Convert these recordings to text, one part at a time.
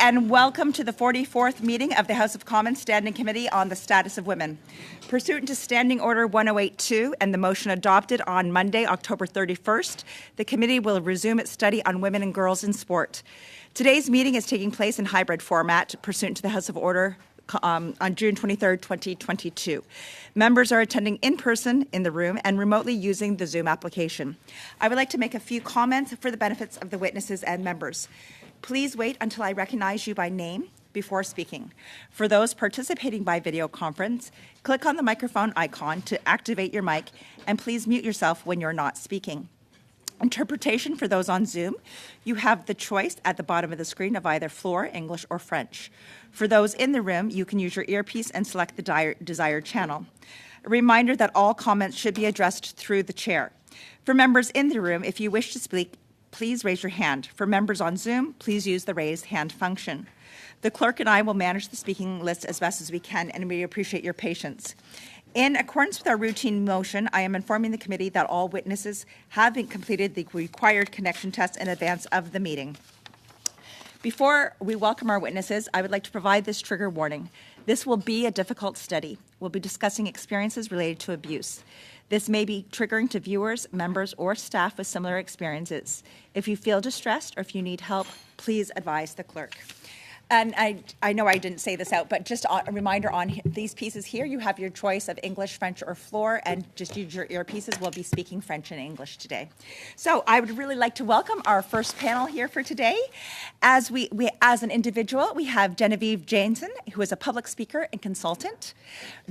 and welcome to the 44th meeting of the House of Commons Standing Committee on the Status of Women. Pursuant to Standing Order 1082 and the motion adopted on Monday, October 31st, the committee will resume its study on women and girls in sport. Today's meeting is taking place in hybrid format pursuant to the House of Order on June 23rd, 2022. Members are attending in person in the room and remotely using the Zoom application. I would like to make a few comments for the benefits of the witnesses and members. Please wait until I recognize you by name before speaking. For those participating by video conference, click on the microphone icon to activate your mic, and please mute yourself when you're not speaking. Interpretation for those on Zoom, you have the choice at the bottom of the screen of either floor, English, or French. For those in the room, you can use your earpiece and select the desired channel. A reminder that all comments should be addressed through the chair. For members in the room, if you wish to speak, please raise your hand. For members on Zoom, please use the raise hand function. The clerk and I will manage the speaking list as best as we can, and we appreciate your patience. In accordance with our routine motion, I am informing the committee that all witnesses have completed the required connection tests in advance of the meeting. Before we welcome our witnesses, I would like to provide this trigger warning. This will be a difficult study. We'll be discussing experiences related to abuse. This may be triggering to viewers, members, or staff with similar experiences. If you feel distressed or if you need help, please advise the clerk. And I know I didn't say this out, but just a reminder on these pieces here, you have your choice of English, French, or floor, and just use your earpieces. We'll be speaking French and English today. So I would really like to welcome our first panel here for today. As an individual, we have Genevieve Jansen, who is a public speaker and consultant.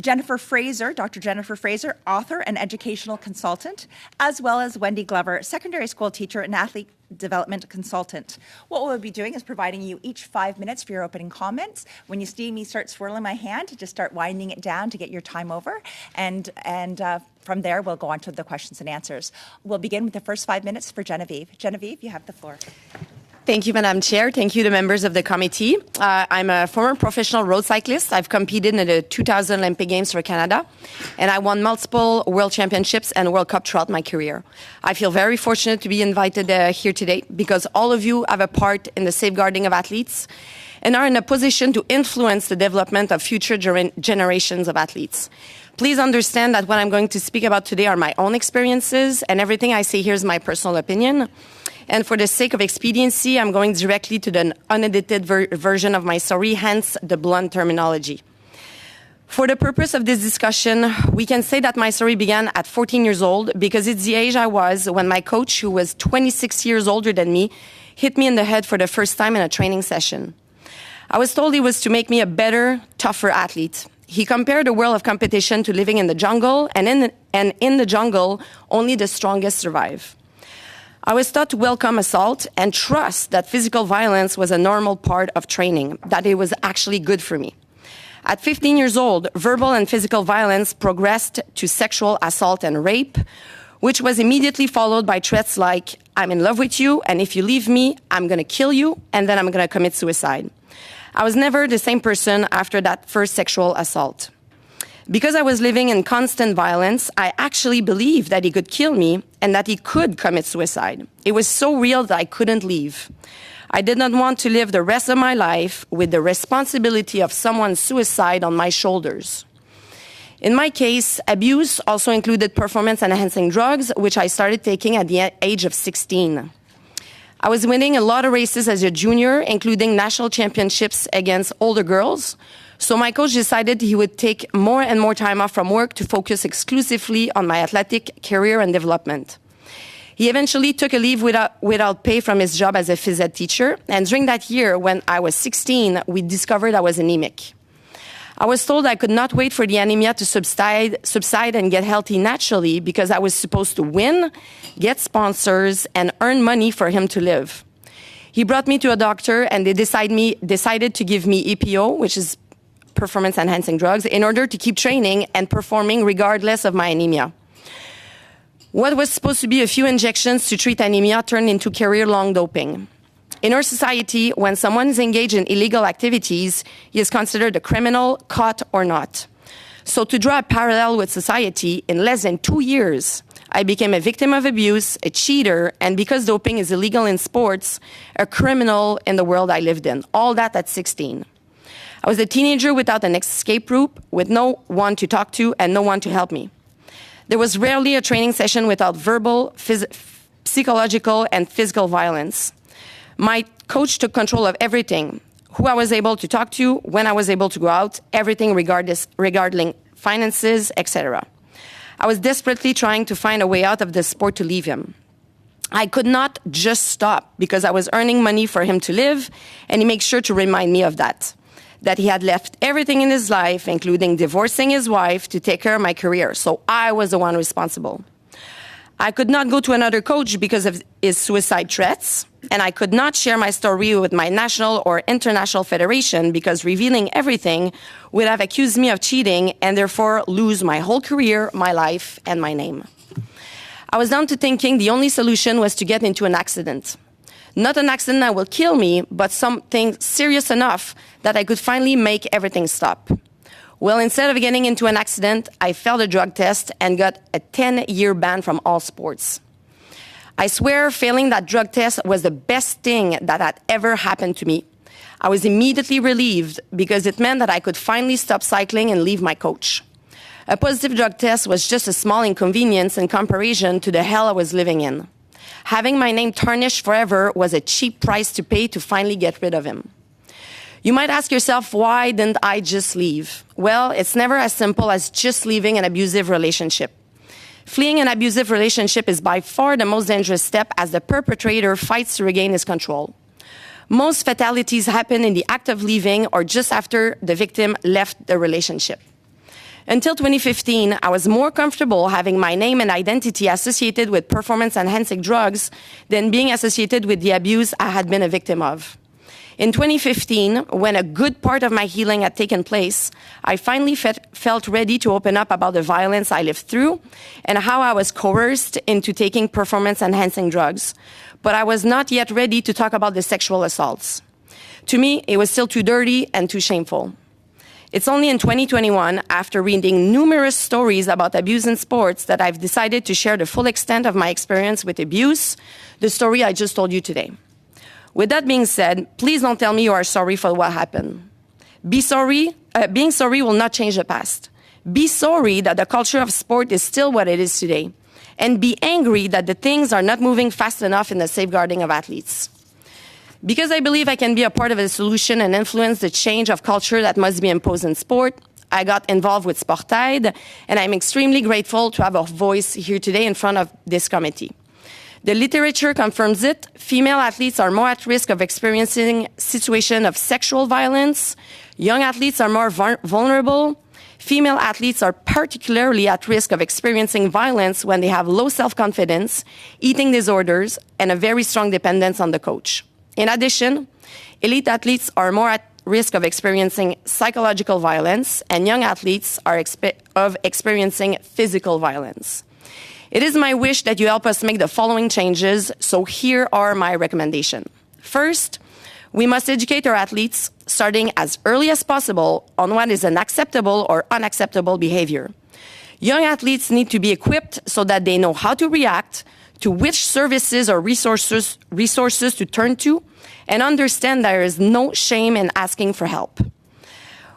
Jennifer Fraser, Dr. Jennifer Fraser, author and educational consultant, as well as Wendy Glover, secondary school teacher and athlete development consultant. What we'll be doing is providing you each 5 minutes for your opening comments. When you see me start swirling my hand, just start winding it down to get your time over. And from there, we'll go on to the questions and answers. We'll begin with the first 5 minutes for Genevieve. Genevieve, you have the floor. Thank you, Madam Chair. Thank you to members of the committee. I'm a former professional road cyclist. I've competed in the 2000 Olympic Games for Canada, and I won multiple World Championships and World Cup throughout my career. I feel very fortunate to be invited here today because all of you have a part in the safeguarding of athletes and are in a position to influence the development of future generations of athletes. Please understand that what I'm going to speak about today are my own experiences, and everything I say here is my personal opinion. And for the sake of expediency, I'm going directly to the unedited version of my story, hence the blunt terminology. For the purpose of this discussion, we can say that my story began at 14 years old because it's the age I was when my coach, who was 26 years older than me, hit me in the head for the first time in a training session. I was told it was to make me a better, tougher athlete. He compared the world of competition to living in the jungle, and in the jungle, only the strongest survive. I was taught to welcome assault and trust that physical violence was a normal part of training, that it was actually good for me. At 15 years old, verbal and physical violence progressed to sexual assault and rape, which was immediately followed by threats like, I'm in love with you, and if you leave me, I'm going to kill you, and then I'm going to commit suicide. I was never the same person after that first sexual assault. Because I was living in constant violence, I actually believed that he could kill me and that he could commit suicide. It was so real that I couldn't leave. I did not want to live the rest of my life with the responsibility of someone's suicide on my shoulders. In my case, abuse also included performance-enhancing drugs, which I started taking at the age of 16. I was winning a lot of races as a junior, including national championships against older girls. So my coach decided he would take more and more time off from work to focus exclusively on my athletic career and development. He eventually took a leave without pay from his job as a phys ed teacher, and during that year, when I was 16, we discovered I was anemic. I was told I could not wait for the anemia to subside and get healthy naturally because I was supposed to win, get sponsors, and earn money for him to live. He brought me to a doctor, and they decided to give me EPO, which is performance-enhancing drugs, in order to keep training and performing regardless of my anemia. What was supposed to be a few injections to treat anemia turned into career-long doping. In our society, when someone is engaged in illegal activities, he is considered a criminal, caught or not. So to draw a parallel with society, in less than 2 years, I became a victim of abuse, a cheater, and because doping is illegal in sports, a criminal in the world I lived in. All that at 16. I was a teenager without an escape route, with no one to talk to and no one to help me. There was rarely a training session without verbal, psychological, and physical violence. My coach took control of everything, who I was able to talk to, when I was able to go out, everything regarding finances, etc. I was desperately trying to find a way out of the sport to leave him. I could not just stop because I was earning money for him to live, and he makes sure to remind me of that he had left everything in his life, including divorcing his wife, to take care of my career. So I was the one responsible. I could not go to another coach because of his suicide threats, and I could not share my story with my national or international federation because revealing everything would have accused me of cheating and therefore lose my whole career, my life, and my name. I was down to thinking the only solution was to get into an accident. Not an accident that will kill me, but something serious enough that I could finally make everything stop. Well, instead of getting into an accident, I failed a drug test and got a 10-year ban from all sports. I swear failing that drug test was the best thing that had ever happened to me. I was immediately relieved because it meant that I could finally stop cycling and leave my coach. A positive drug test was just a small inconvenience in comparison to the hell I was living in. Having my name tarnished forever was a cheap price to pay to finally get rid of him. You might ask yourself, why didn't I just leave? Well, it's never as simple as just leaving an abusive relationship. Fleeing an abusive relationship is by far the most dangerous step as the perpetrator fights to regain his control. Most fatalities happen in the act of leaving or just after the victim left the relationship. Until 2015, I was more comfortable having my name and identity associated with performance-enhancing drugs than being associated with the abuse I had been a victim of. In 2015, when a good part of my healing had taken place, I finally felt ready to open up about the violence I lived through and how I was coerced into taking performance-enhancing drugs. But I was not yet ready to talk about the sexual assaults. To me, it was still too dirty and too shameful. It's only in 2021, after reading numerous stories about abuse in sports, that I've decided to share the full extent of my experience with abuse, the story I just told you today. With that being said, please don't tell me you are sorry for what happened. Being sorry will not change the past. Be sorry that the culture of sport is still what it is today. And be angry that the things are not moving fast enough in the safeguarding of athletes. Because I believe I can be a part of the solution and influence the change of culture that must be imposed in sport, I got involved with Sportaid, and I'm extremely grateful to have a voice here today in front of this committee. The literature confirms it. Female athletes are more at risk of experiencing situations of sexual violence. Young athletes are more vulnerable. Female athletes are particularly at risk of experiencing violence when they have low self-confidence, eating disorders, and a very strong dependence on the coach. In addition, elite athletes are more at risk of experiencing psychological violence, and young athletes are experiencing physical violence. It is my wish that you help us make the following changes, so here are my recommendations. First, we must educate our athletes, starting as early as possible, on what is an acceptable or unacceptable behavior. Young athletes need to be equipped so that they know how to react, to which services or resources to turn to, and understand there is no shame in asking for help.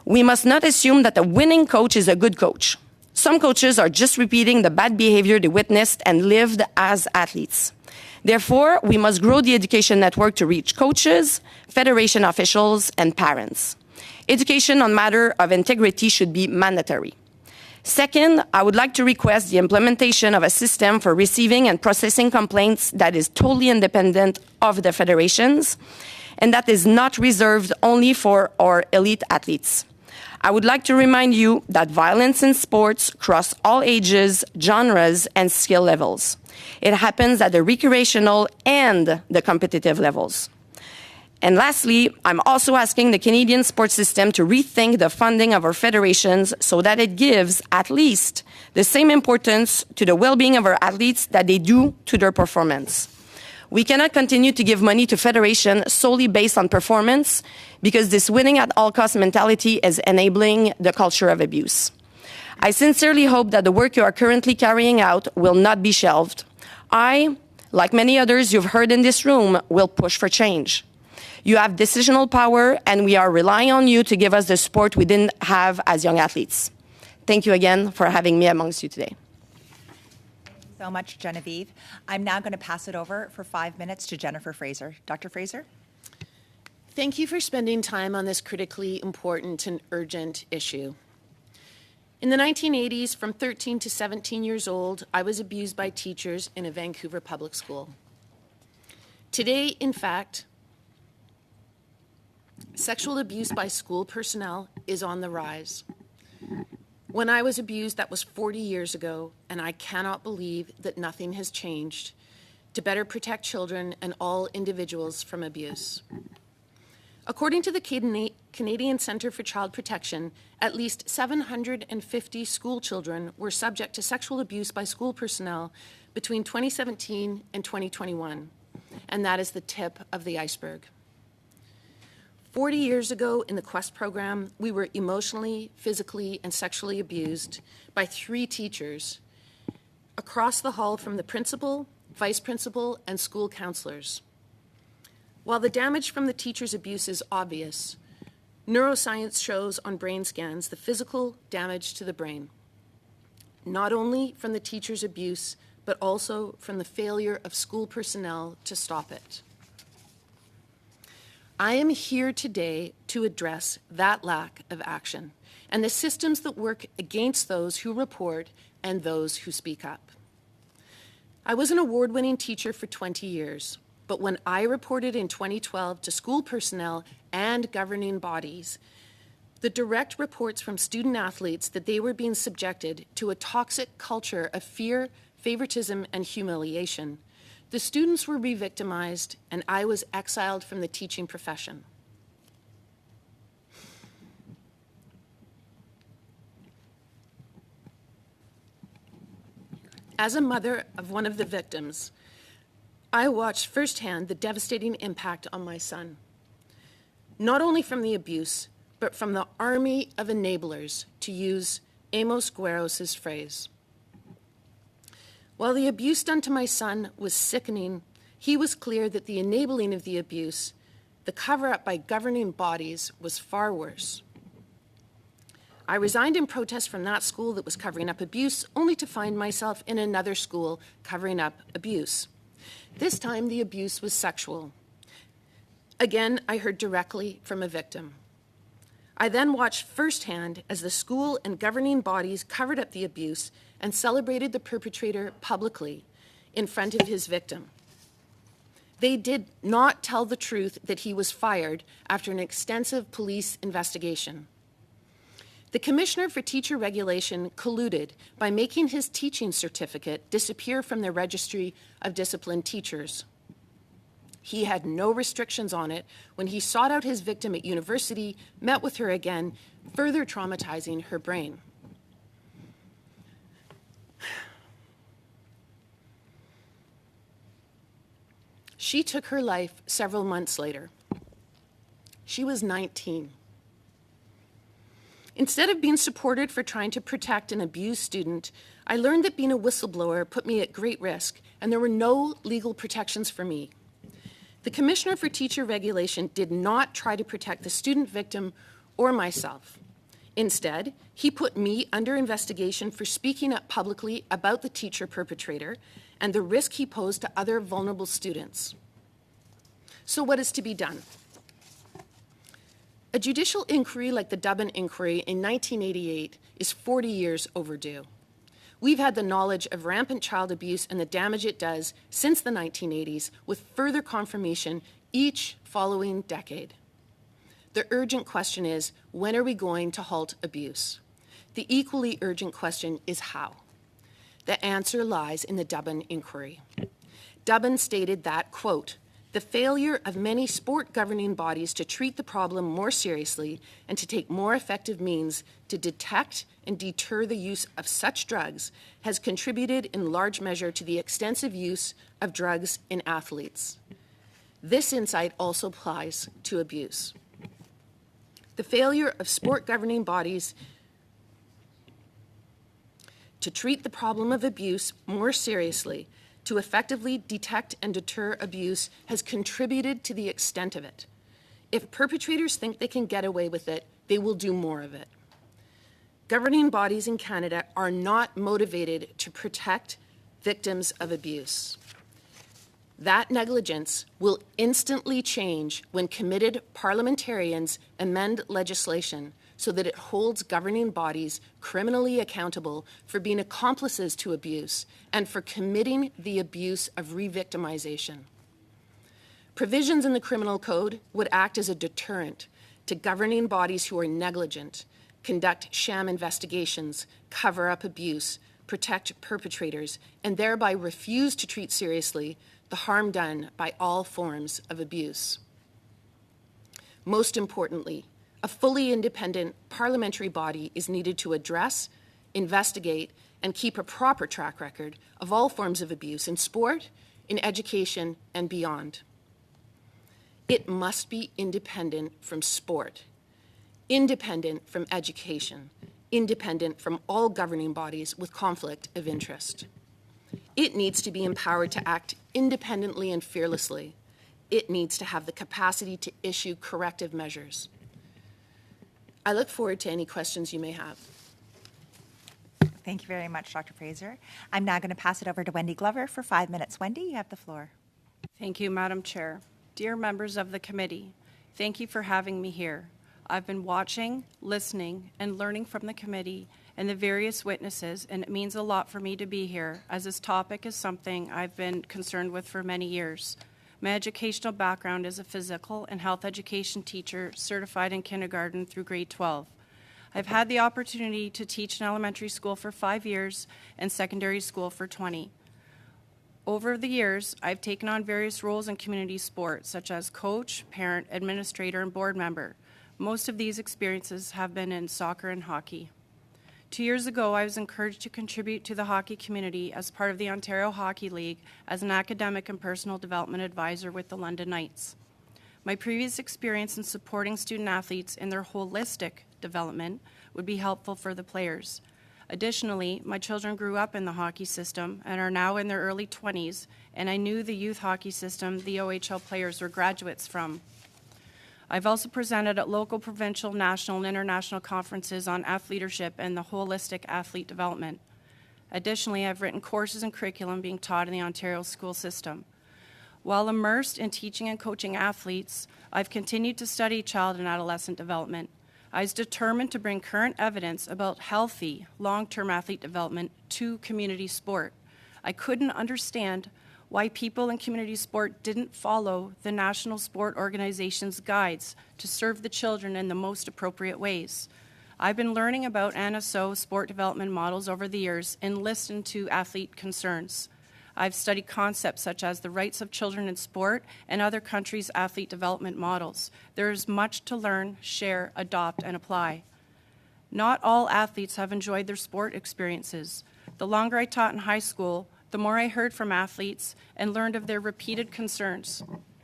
We must not assume that a winning coach is a good coach. Some coaches are just repeating the bad behavior they witnessed and lived as athletes. Therefore, we must grow the education network to reach coaches, federation officials, and parents. Education on matter of integrity should be mandatory. Second, I would like to request the implementation of a system for receiving and processing complaints that is totally independent of the federations and that is not reserved only for our elite athletes. I would like to remind you that violence in sports cross all ages, genres, and skill levels. It happens at the recreational and the competitive levels. And lastly, I'm also asking the Canadian sports system to rethink the funding of our federations so that it gives at least the same importance to the well-being of our athletes that they do to their performance. We cannot continue to give money to federations solely based on performance because this winning at all costs mentality is enabling the culture of abuse. I sincerely hope that the work you are currently carrying out will not be shelved. I, like many others you've heard in this room, will push for change. You have decisional power, and we are relying on you to give us the support we didn't have as young athletes. Thank you again for having me amongst you today. So much, Genevieve. I'm now going to pass it over for 5 minutes to Jennifer Fraser. Dr. Fraser? Thank you for spending time on this critically important and urgent issue. In the 1980s, from 13 to 17 years old, I was abused by teachers in a Vancouver public school. Today, in fact, sexual abuse by school personnel is on the rise. When I was abused, that was 40 years ago, and I cannot believe that nothing has changed to better protect children and all individuals from abuse. According to the Canadian Centre for Child Protection, at least 750 school children were subject to sexual abuse by school personnel between 2017 and 2021, and that is the tip of the iceberg. 40 years ago in the Quest program, we were emotionally, physically, and sexually abused by 3 teachers across the hall from the principal, vice principal, and school counselors. While the damage from the teacher's abuse is obvious, neuroscience shows on brain scans the physical damage to the brain, not only from the teacher's abuse, but also from the failure of school personnel to stop it. I am here today to address that lack of action and the systems that work against those who report and those who speak up. I was an award-winning teacher for 20 years. But when I reported in 2012 to school personnel and governing bodies, the direct reports from student athletes that they were being subjected to a toxic culture of fear, favoritism, and humiliation, the students were re-victimized, and I was exiled from the teaching profession. As a mother of one of the victims, I watched firsthand the devastating impact on my son, not only from the abuse, but from the army of enablers, to use Amos Guerros's phrase. While the abuse done to my son was sickening, he was clear that the enabling of the abuse, the cover-up by governing bodies, was far worse. I resigned in protest from that school that was covering up abuse, only to find myself in another school covering up abuse. This time, the abuse was sexual. Again, I heard directly from a victim. I then watched firsthand as the school and governing bodies covered up the abuse and celebrated the perpetrator publicly in front of his victim. They did not tell the truth that he was fired after an extensive police investigation. The Commissioner for Teacher Regulation colluded by making his teaching certificate disappear from the Registry of Disciplined Teachers. He had no restrictions on it when he sought out his victim at university, met with her again, further traumatizing her brain. She took her life several months later. She was 19. Instead of being supported for trying to protect an abused student, I learned that being a whistleblower put me at great risk, and there were no legal protections for me. The Commissioner for Teacher Regulation did not try to protect the student victim or myself. Instead, he put me under investigation for speaking up publicly about the teacher perpetrator and the risk he posed to other vulnerable students. So what is to be done? A judicial inquiry like the Dubin inquiry in 1988 is 40 years overdue. We've had the knowledge of rampant child abuse and the damage it does since the 1980s, with further confirmation each following decade. The urgent question is, when are we going to halt abuse? The equally urgent question is how. The answer lies in the Dubin inquiry. Dubin stated that, quote, "The failure of many sport governing bodies to treat the problem more seriously and to take more effective means to detect and deter the use of such drugs has contributed in large measure to the extensive use of drugs in athletes. This insight also applies to abuse. The failure of sport governing bodies to treat the problem of abuse more seriously, to effectively detect and deter abuse, has contributed to the extent of it. If perpetrators think they can get away with it, they will do more of it. Governing bodies in Canada are not motivated to protect victims of abuse. That negligence will instantly change when committed parliamentarians amend legislation so that it holds governing bodies criminally accountable for being accomplices to abuse and for committing the abuse of re-victimization. Provisions in the criminal code would act as a deterrent to governing bodies who are negligent, conduct sham investigations, cover up abuse, protect perpetrators, and thereby refuse to treat seriously the harm done by all forms of abuse. Most importantly, a fully independent parliamentary body is needed to address, investigate, and keep a proper track record of all forms of abuse in sport, in education, and beyond. It must be independent from sport, independent from education, independent from all governing bodies with conflict of interest. It needs to be empowered to act independently and fearlessly. It needs to have the capacity to issue corrective measures. I look forward to any questions you may have. Thank you very much, Dr. Fraser. I'm now going to pass it over to Wendy Glover for 5 minutes. Wendy, you have the floor. Thank you, Madam Chair. Dear members of the committee, thank you for having me here. I've been watching, listening, and learning from the committee and the various witnesses, and it means a lot for me to be here, as this topic is something I've been concerned with for many years. My educational background is a physical and health education teacher certified in kindergarten through grade 12. I've had the opportunity to teach in elementary school for 5 years and secondary school for 20. Over the years, I've taken on various roles in community sports, such as coach, parent, administrator, and board member. Most of these experiences have been in soccer and hockey. 2 years ago, I was encouraged to contribute to the hockey community as part of the Ontario Hockey League as an academic and personal development advisor with the London Knights. My previous experience in supporting student athletes in their holistic development would be helpful for the players. Additionally, my children grew up in the hockey system and are now in their early 20s, and I knew the youth hockey system the OHL players were graduates from. I've also presented at local, provincial, national, and international conferences on athleadership and the holistic athlete development. Additionally, I've written courses and curriculum being taught in the Ontario school system. While immersed in teaching and coaching athletes, I've continued to study child and adolescent development. I was determined to bring current evidence about healthy, long-term athlete development to community sport. I couldn't understand why people in community sport didn't follow the National Sport Organization's guides to serve the children in the most appropriate ways. I've been learning about NSO sport development models over the years and listened to athlete concerns. I've studied concepts such as the rights of children in sport and other countries' athlete development models. There is much to learn, share, adopt, and apply. Not all athletes have enjoyed their sport experiences. The longer I taught in high school, the more I heard from athletes and learned of their repeated concerns.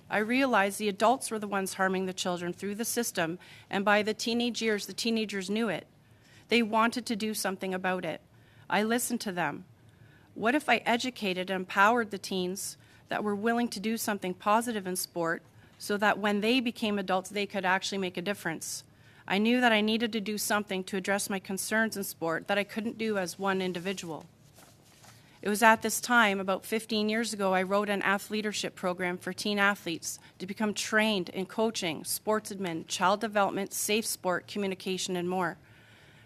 I realized the adults were the ones harming the children through the system, and by the teenage years, the teenagers knew it. They wanted to do something about it. I listened to them. What if I educated and empowered the teens that were willing to do something positive in sport so that when they became adults, they could actually make a difference? I knew that I needed to do something to address my concerns in sport that I couldn't do as one individual. It was at this time, about 15 years ago, I wrote an athleadership program for teen athletes to become trained in coaching, sports admin, child development, safe sport, communication, and more.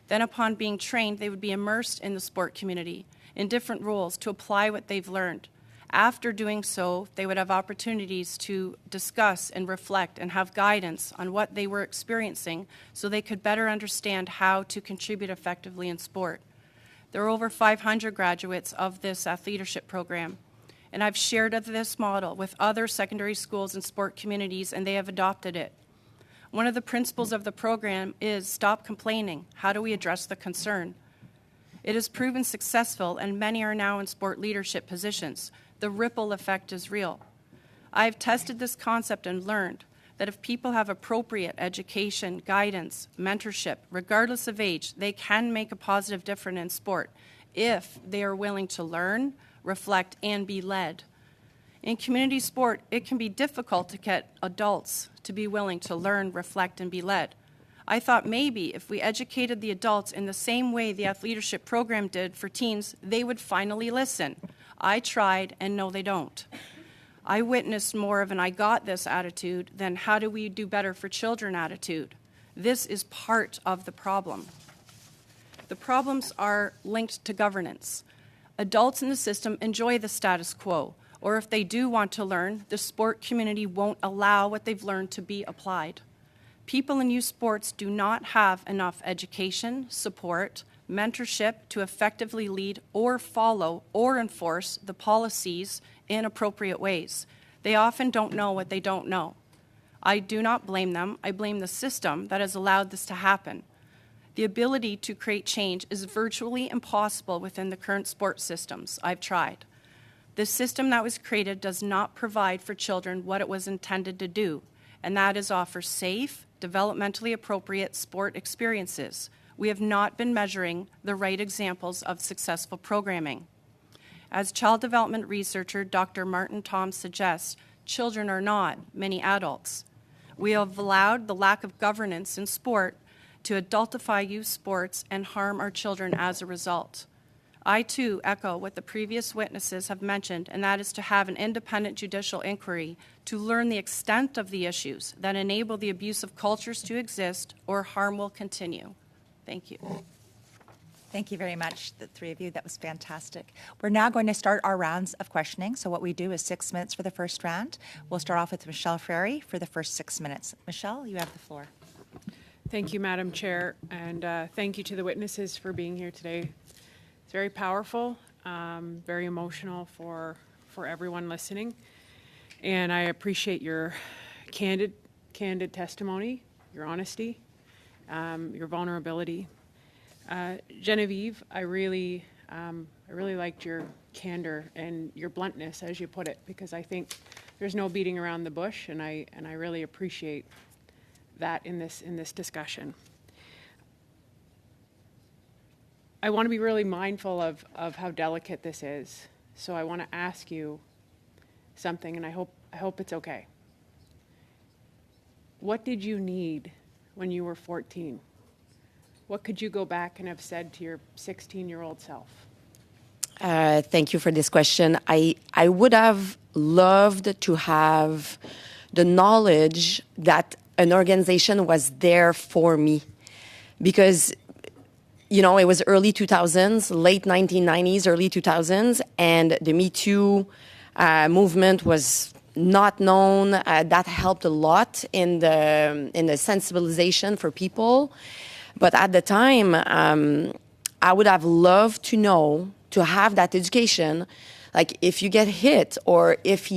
Then upon being trained, they would be immersed in the sport community in different roles to apply what they've learned. After doing so, they would have opportunities to discuss and reflect and have guidance on what they were experiencing so they could better understand how to contribute effectively in sport. There are over 500 graduates of this athleadership program, and I've shared this model with other secondary schools and sport communities, and they have adopted it. One of the principles of the program is stop complaining. How do we address the concern? It has proven successful, and many are now in sport leadership positions. The ripple effect is real. I've tested this concept and learned that if people have appropriate education, guidance, mentorship, regardless of age, they can make a positive difference in sport. if they are willing to learn, reflect, and be led. In community sport, it can be difficult to get adults to be willing to learn, reflect, and be led. I thought maybe if we educated the adults in the same way the athleadership program did for teens, they would finally listen. I tried, and no, they don't. I witnessed more of an I got this attitude than how do we do better for children attitude. This is part of the problem. The problems are linked to governance. Adults in the system enjoy the status quo, or if they do want to learn, the sport community won't allow what they've learned to be applied. People in youth sports do not have enough education, support, mentorship to effectively lead or follow or enforce the policies in appropriate ways. They often don't know what they don't know. I do not blame them. I blame the system that has allowed this to happen. The ability to create change is virtually impossible within the current sports systems. I've tried. The system that was created does not provide for children what it was intended to do, and that is offer safe, developmentally appropriate sport experiences. We have not been measuring the right examples of successful programming. As child development researcher Dr. Martin Tom suggests, children are not many adults. We have allowed the lack of governance in sport to adultify youth sports and harm our children as a result. I, too, echo what the previous witnesses have mentioned, and that is to have an independent judicial inquiry to learn the extent of the issues that enable the abusive cultures to exist or harm will continue. Thank you. Thank you very much, the three of you. That was fantastic. We're now going to start our rounds of questioning. So what we do is 6 minutes for the first round. We'll start off with Michelle Frary for the first 6 minutes. Michelle, you have the floor. Thank you, Madam Chair, and thank you to the witnesses for being here today. It's very powerful, very emotional for everyone listening, and I appreciate your candid testimony, your honesty, your vulnerability. Genevieve, I really liked your candor and your bluntness, as you put it, because I think there's no beating around the bush, and I really appreciate that in this discussion. I want to be really mindful of how delicate this is, so I want to ask you something, and I hope it's okay. What did you need when you were 14? What could you go back and have said to your 16-year-old self? Thank you for this question. I would have loved to have the knowledge that an organization was there for me, because you know, it was early 2000s, late 1990s, early 2000s, and the Me Too movement was not known. That helped a lot in the sensibilization for people. But at the time, I would have loved to know, to have that education. Like, if you get hit, or if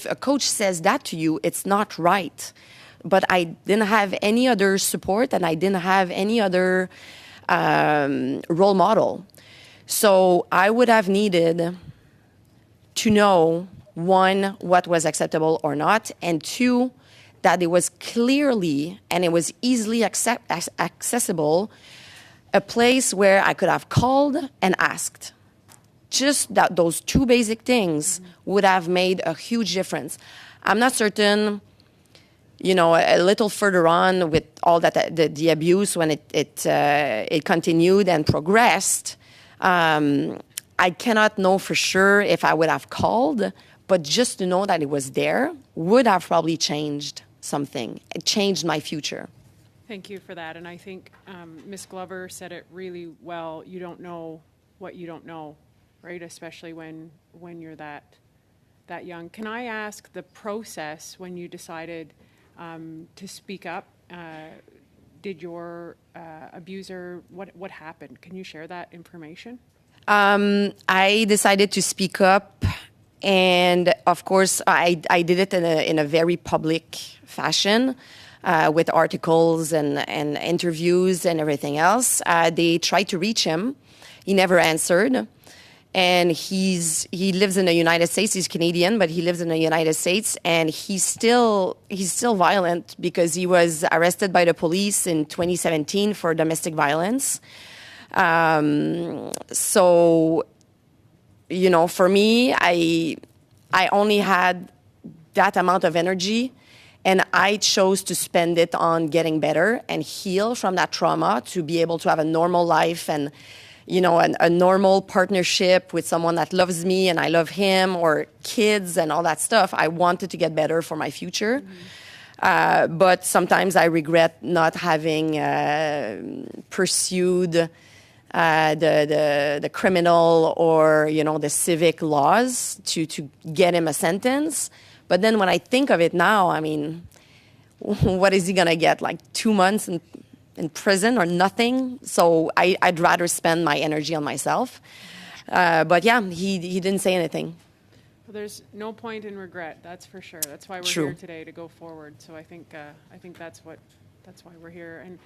a coach says that to you, it's not right. But I didn't have any other support, and I didn't have any other role model. So I would have needed to know, one, what was acceptable or not, and two, that it was clearly and it was easily accessible, a place where I could have called and asked. Just that those two basic things would have made a huge difference. I'm not certain, you know, a little further on with all that the abuse, when it continued and progressed, I cannot know for sure if I would have called, but just to know that it was there would have probably changed something. It changed my future. Thank you for that, and I think Ms. Glover said it really well. You don't know what you don't know, right? Especially when you're that young. Can I ask the process when you decided to speak up? Did your abuser, what happened? Can you share that information? I decided to speak up, and of course I did it in a very public fashion, with articles and interviews and everything else. They tried to reach him. He never answered. And he lives in the United States. He's Canadian, but he lives in the United States, and he's still violent because he was arrested by the police in 2017 for domestic violence. So, you know, for me, I only had that amount of energy, and I chose to spend it on getting better and heal from that trauma to be able to have a normal life and, you know, a normal partnership with someone that loves me and I love him, or kids and all that stuff. I wanted to get better for my future. But sometimes I regret not having pursued the criminal or, you know, the civic laws to get him a sentence. But then when I think of it now, I mean, what is he gonna get? Like 2 months in prison or nothing? So I'd rather spend my energy on myself. But yeah, he didn't say anything. Well, there's no point in regret, that's for sure. That's why we're True. here today, to go forward. So I think that's why we're here. And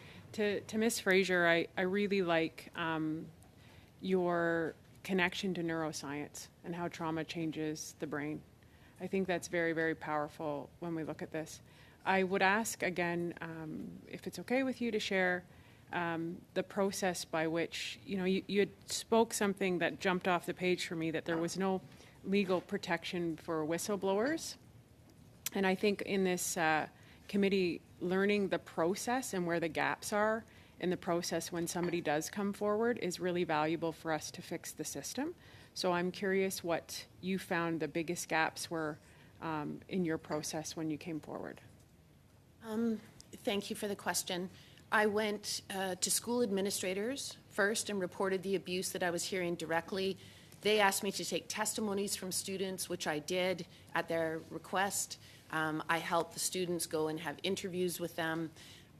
to Ms. Fraser, I really like your connection to neuroscience and how trauma changes the brain. I think that's very, very powerful when we look at this. I would ask again, if it's okay with you, to share the process by which, you know, you had spoke something that jumped off the page for me, that there was no legal protection for whistleblowers. And I think in this committee, learning the process and where the gaps are in the process when somebody does come forward is really valuable for us to fix the system. So I'm curious what you found the biggest gaps were in your process when you came forward. Thank you for the question. I went to school administrators first and reported the abuse that I was hearing directly. They asked me to take testimonies from students, which I did at their request. I helped the students go and have interviews with them,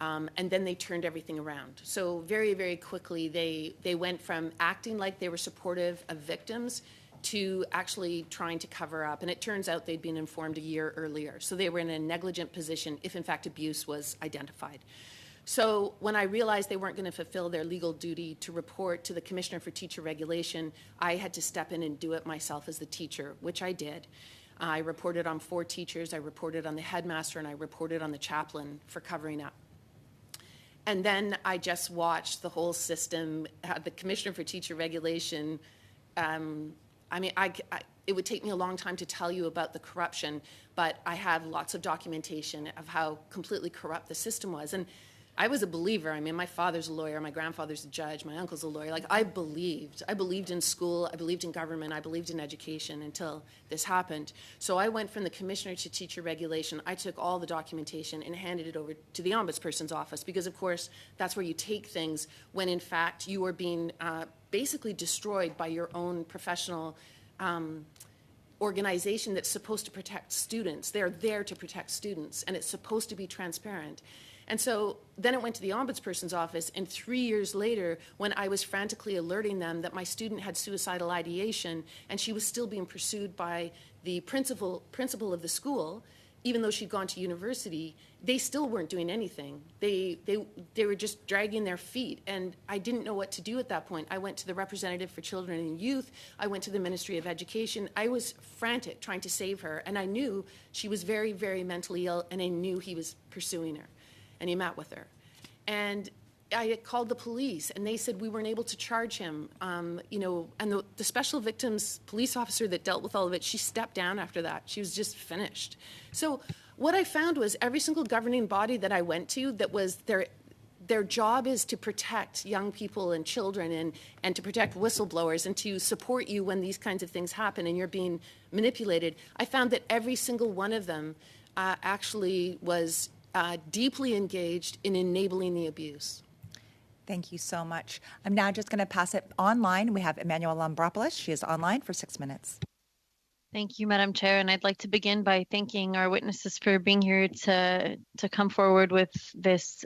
and then they turned everything around. So very, very quickly, they went from acting like they were supportive of victims to actually trying to cover up. And it turns out they'd been informed a year earlier. So they were in a negligent position if, in fact, abuse was identified. So when I realized they weren't going to fulfill their legal duty to report to the Commissioner for Teacher Regulation, I had to step in and do it myself as the teacher, which I did. I reported on 4 teachers, I reported on the headmaster, and I reported on the chaplain for covering up. And then I just watched the whole system, the Commissioner for Teacher Regulation. I mean, it would take me a long time to tell you about the corruption, but I have lots of documentation of how completely corrupt the system was. And I was a believer. I mean, my father's a lawyer, my grandfather's a judge, my uncle's a lawyer. Like, I believed in school, I believed in government, I believed in education until this happened. So I went from the Commissioner to Teacher Regulation. I took all the documentation and handed it over to the Ombudsperson's office, because, of course, that's where you take things when, in fact, you are being basically destroyed by your own professional organization that's supposed to protect students. They're there to protect students, and it's supposed to be transparent. And so then it went to the Ombudsperson's office, and 3 years later, when I was frantically alerting them that my student had suicidal ideation and she was still being pursued by the principal of the school, even though she'd gone to university, they still weren't doing anything. They were just dragging their feet, and I didn't know what to do at that point. I went to the representative for children and youth. I went to the Ministry of Education. I was frantic trying to save her, and I knew she was very, very mentally ill, and I knew he was pursuing her, and he met with her. And I called the police, and they said we weren't able to charge him. You know, and the special victims police officer that dealt with all of it, she stepped down after that. She was just finished. So what I found was every single governing body that I went to, that was their job is to protect young people and children and to protect whistleblowers and to support you when these kinds of things happen and you're being manipulated. I found that every single one of them actually was deeply engaged in enabling the abuse. Thank you so much. I'm now just going to pass it online. We have Emmanuel Lambropoulos. She is online for 6 minutes. Thank you, Madam Chair. And I'd like to begin by thanking our witnesses for being here to come forward with this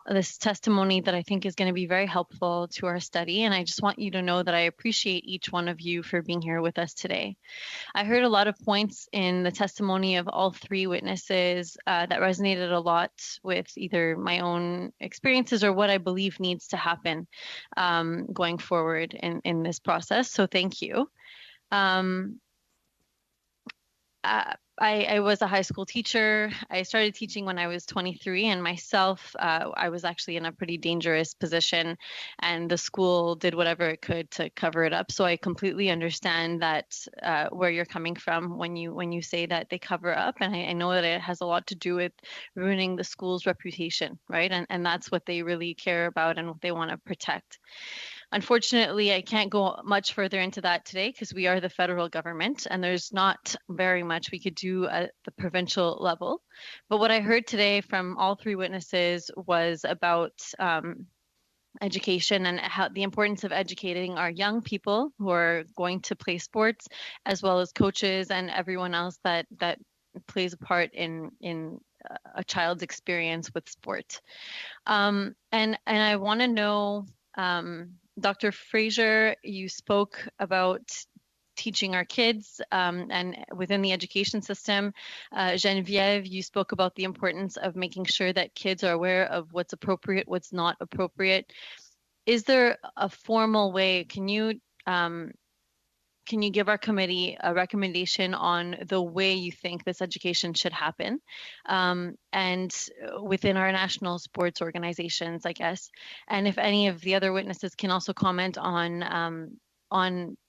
this testimony that I think is going to be very helpful to our study. And I just want you to know that I appreciate each one of you for being here with us today. I heard a lot of points in the testimony of all 3 witnesses that resonated a lot with either my own experiences or what I believe needs to happen going forward in this process. So thank you. I was a high school teacher. I started teaching when I was 23, and myself, I was actually in a pretty dangerous position, and the school did whatever it could to cover it up. So I completely understand that where you're coming from when you say that they cover up, and I know that it has a lot to do with ruining the school's reputation, right? And that's what they really care about and what they want to protect. Unfortunately, I can't go much further into that today because we are the federal government and there's not very much we could do at the provincial level. But what I heard today from all three witnesses was about education and how the importance of educating our young people who are going to play sports, as well as coaches and everyone else that plays a part in a child's experience with sport. And I want to know. Dr. Fraser, you spoke about teaching our kids and within the education system. Geneviève, you spoke about the importance of making sure that kids are aware of what's appropriate, what's not appropriate. Is there a formal way? Can you give our committee a recommendation on the way you think this education should happen? And within our national sports organizations, I guess. And if any of the other witnesses can also comment on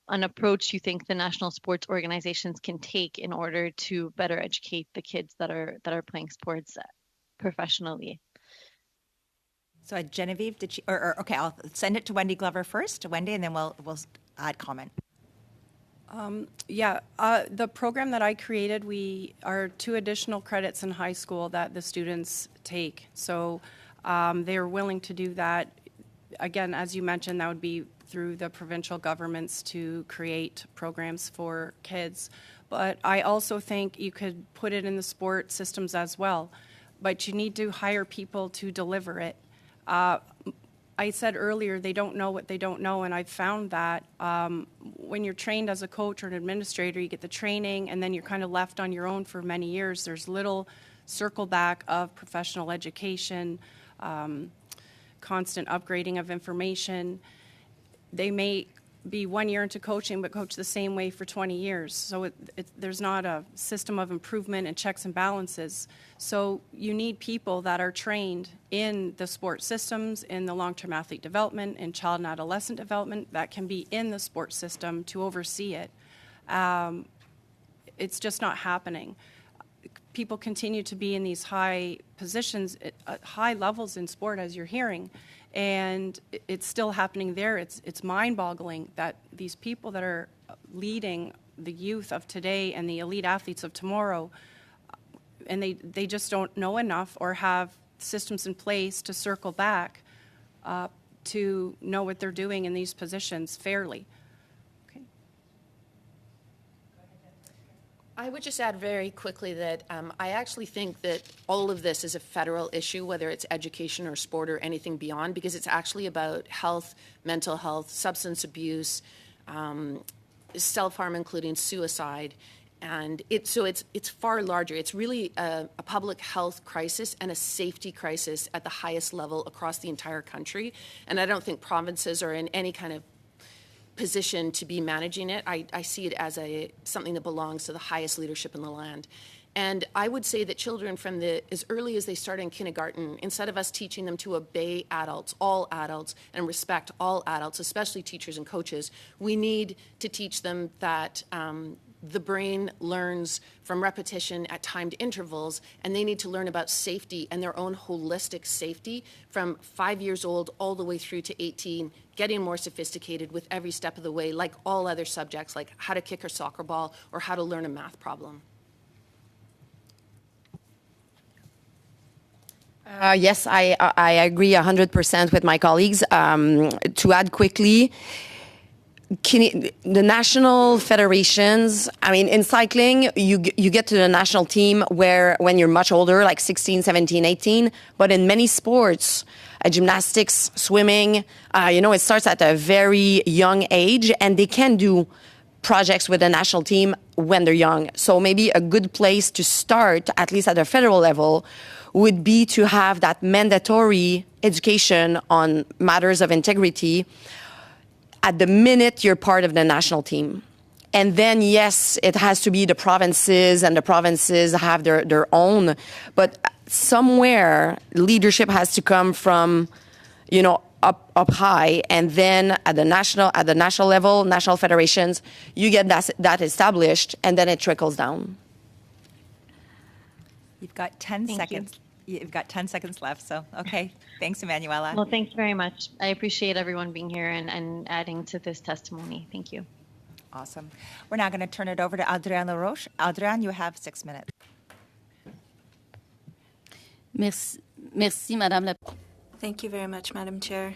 an approach you think the national sports organizations can take in order to better educate the kids that are playing sports professionally. So Genevieve, did she, okay, I'll send it to Wendy Glover first, Wendy, and then we'll add comment. The program that I created, we are 2 additional credits in high school that the students take. So they're willing to do that. Again, as you mentioned, that would be through the provincial governments to create programs for kids. But I also think you could put it in the sport systems as well. But you need to hire people to deliver it. I said earlier, they don't know what they don't know, and I've found that when you're trained as a coach or an administrator, you get the training, and then you're kind of left on your own for many years. There's little circle back of professional education, constant upgrading of information. They may be 1 year into coaching, but coach the same way for 20 years. So there's not a system of improvement and checks and balances. So you need people that are trained in the sport systems, in the long-term athlete development, in child and adolescent development that can be in the sports system to oversee it. It's just not happening. People continue to be in these high positions, at high levels in sport, as you're hearing, and it's still happening there. It's mind-boggling that these people that are leading the youth of today and the elite athletes of tomorrow, and they just don't know enough or have systems in place to circle back to know what they're doing in these positions fairly. I would just add very quickly that I actually think that all of this is a federal issue, whether it's education or sport or anything beyond, because it's actually about health, mental health, substance abuse, self-harm, including suicide. And it's far larger. It's really a public health crisis and a safety crisis at the highest level across the entire country. And I don't think provinces are in any kind of position to be managing it. I see it as something that belongs to the highest leadership in the land. And I would say that children from as early as they start in kindergarten, instead of us teaching them to obey adults, and respect all adults, especially teachers and coaches, we need to teach them that the brain learns from repetition at timed intervals, and they need to learn about safety and their own holistic safety from 5 years old all the way through to 18, getting more sophisticated with every step of the way, like all other subjects, like how to kick a soccer ball or how to learn a math problem. Yes, I agree 100% with my colleagues. To add quickly, the national federations, I mean, in cycling, you get to the national team when you're much older, like 16, 17, 18. But in many sports, gymnastics, swimming, it starts at a very young age, and they can do projects with the national team when they're young. So maybe a good place to start, at least at a federal level, would be to have that mandatory education on matters of integrity at the minute you're part of the national team. And then, yes, it has to be the provinces, and the provinces have their own. But somewhere, leadership has to come from, up high, and then at the national level, national federations, you get that established, and then it trickles down. You've got 10 Thank you. seconds. You've got 10 seconds left, so okay. Thanks, Emanuela. Well, thanks very much. I appreciate everyone being here and adding to this testimony. Thank you. Awesome. We're now going to turn it over to Adrienne LaRoche. Adrienne, you have 6 minutes. Merci, Madame la. Thank you very much, Madam Chair.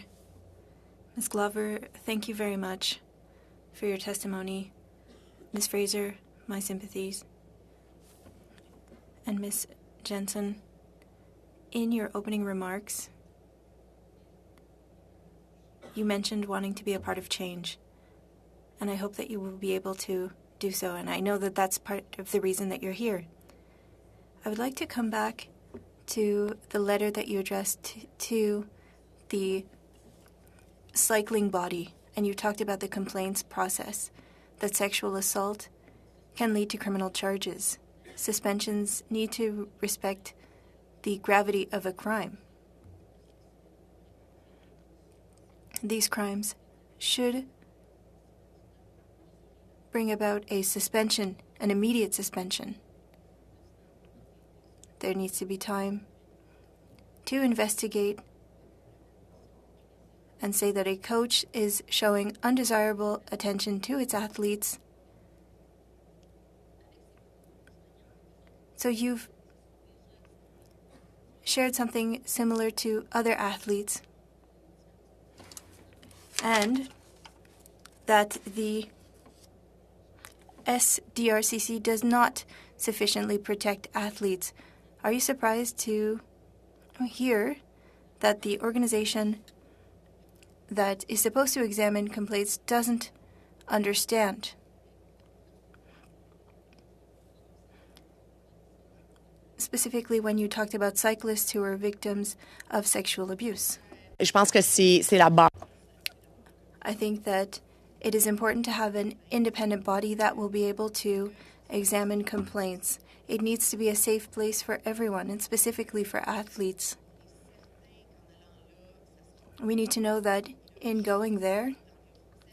Ms. Glover, thank you very much for your testimony. Ms. Fraser, my sympathies. And Ms. Jensen, in your opening remarks, you mentioned wanting to be a part of change, and I hope that you will be able to do so, and I know that that's part of the reason that you're here. I would like to come back to the letter that you addressed to the cycling body, and you talked about the complaints process, that sexual assault can lead to criminal charges. Suspensions need to respect the gravity of a crime. These crimes should bring about a suspension, an immediate suspension. There needs to be time to investigate and say that a coach is showing undesirable attention to its athletes. So you've shared something similar to other athletes, and that the SDRCC does not sufficiently protect athletes. Are you surprised to hear that the organization that is supposed to examine complaints doesn't understand? Specifically when you talked about cyclists who are victims of sexual abuse. Je pense que c'est la base. I think that it is important to have an independent body that will be able to examine complaints. It needs to be a safe place for everyone, and specifically for athletes. We need to know that in going there,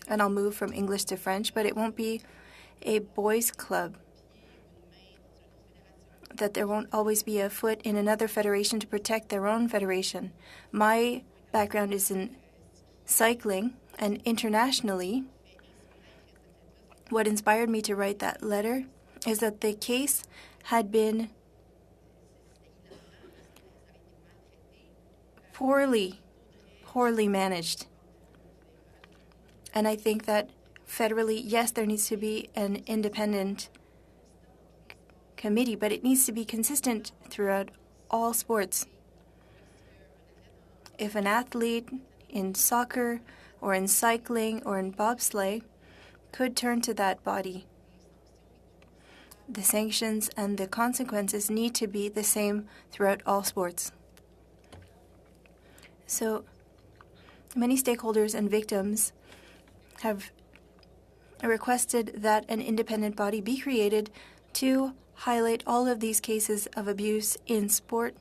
and I'll move from English to French, but it won't be a boys' club, that there won't always be a foot in another federation to protect their own federation. My background is in cycling, and internationally, what inspired me to write that letter is that the case had been poorly managed. And I think that federally, yes, there needs to be an independent committee, but it needs to be consistent throughout all sports. If an athlete in soccer or in cycling or in bobsleigh could turn to that body, the sanctions and the consequences need to be the same throughout all sports. So many stakeholders and victims have requested that an independent body be created to highlight all of these cases of abuse in sport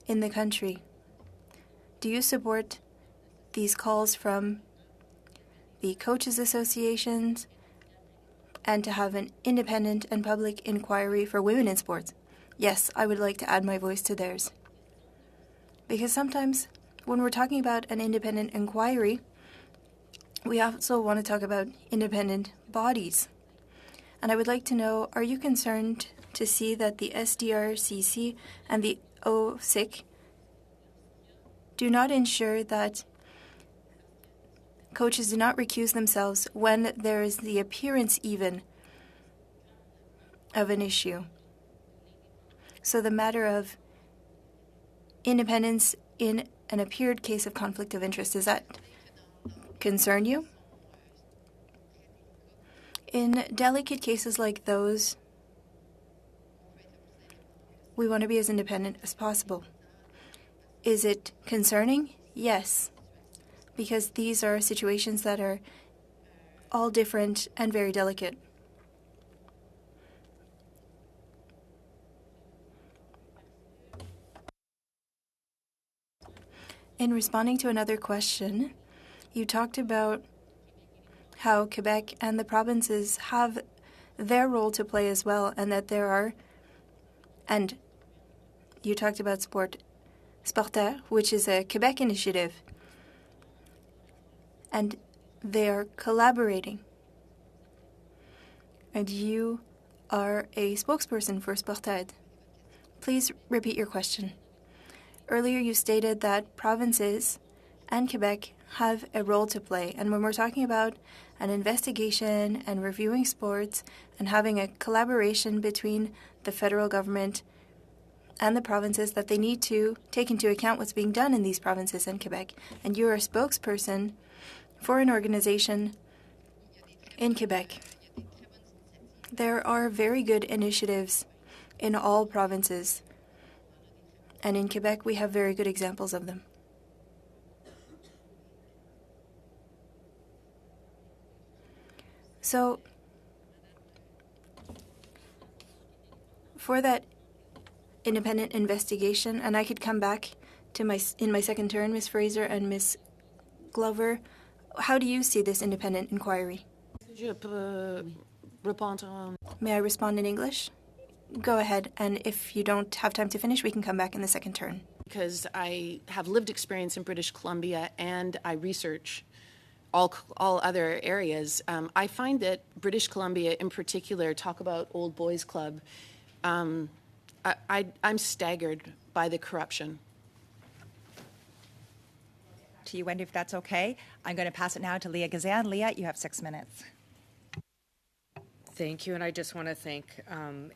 in the country. Do you support these calls from the coaches' associations and to have an independent and public inquiry for women in sports? Yes, I would like to add my voice to theirs. Because sometimes when we're talking about an independent inquiry, we also want to talk about independent bodies. And I would like to know, are you concerned to see that the SDRCC and the OSIC do not ensure that coaches do not recuse themselves when there is the appearance even of an issue? So the matter of independence in an appeared case of conflict of interest, does that concern you? In delicate cases like those, we want to be as independent as possible. Is it concerning? Yes, because these are situations that are all different and very delicate. In responding to another question, you talked about how Quebec and the provinces have their role to play as well, and that there are, and you talked about Sporter, which is a Quebec initiative, and they are collaborating. And you are a spokesperson for Sporter. Please repeat your question. Earlier you stated that provinces and Quebec have a role to play, and when we're talking about an investigation and reviewing sports and having a collaboration between the federal government and the provinces, that they need to take into account what's being done in these provinces and Quebec. And you're a spokesperson for an organization in Quebec. There are very good initiatives in all provinces, and in Quebec we have very good examples of them. So, for that independent investigation, and I could come back to in my second turn, Ms. Fraser and Ms. Glover, how do you see this independent inquiry? May I respond in English? Go ahead, and if you don't have time to finish, we can come back in the second turn. Because I have lived experience in British Columbia and I research all other areas. I find that British Columbia in particular, talk about Old Boys Club, I'm staggered by the corruption. To you, Wendy, if that's okay. I'm going to pass it now to Leah Gazan. Leah, you have 6 minutes. Thank you, and I just want to thank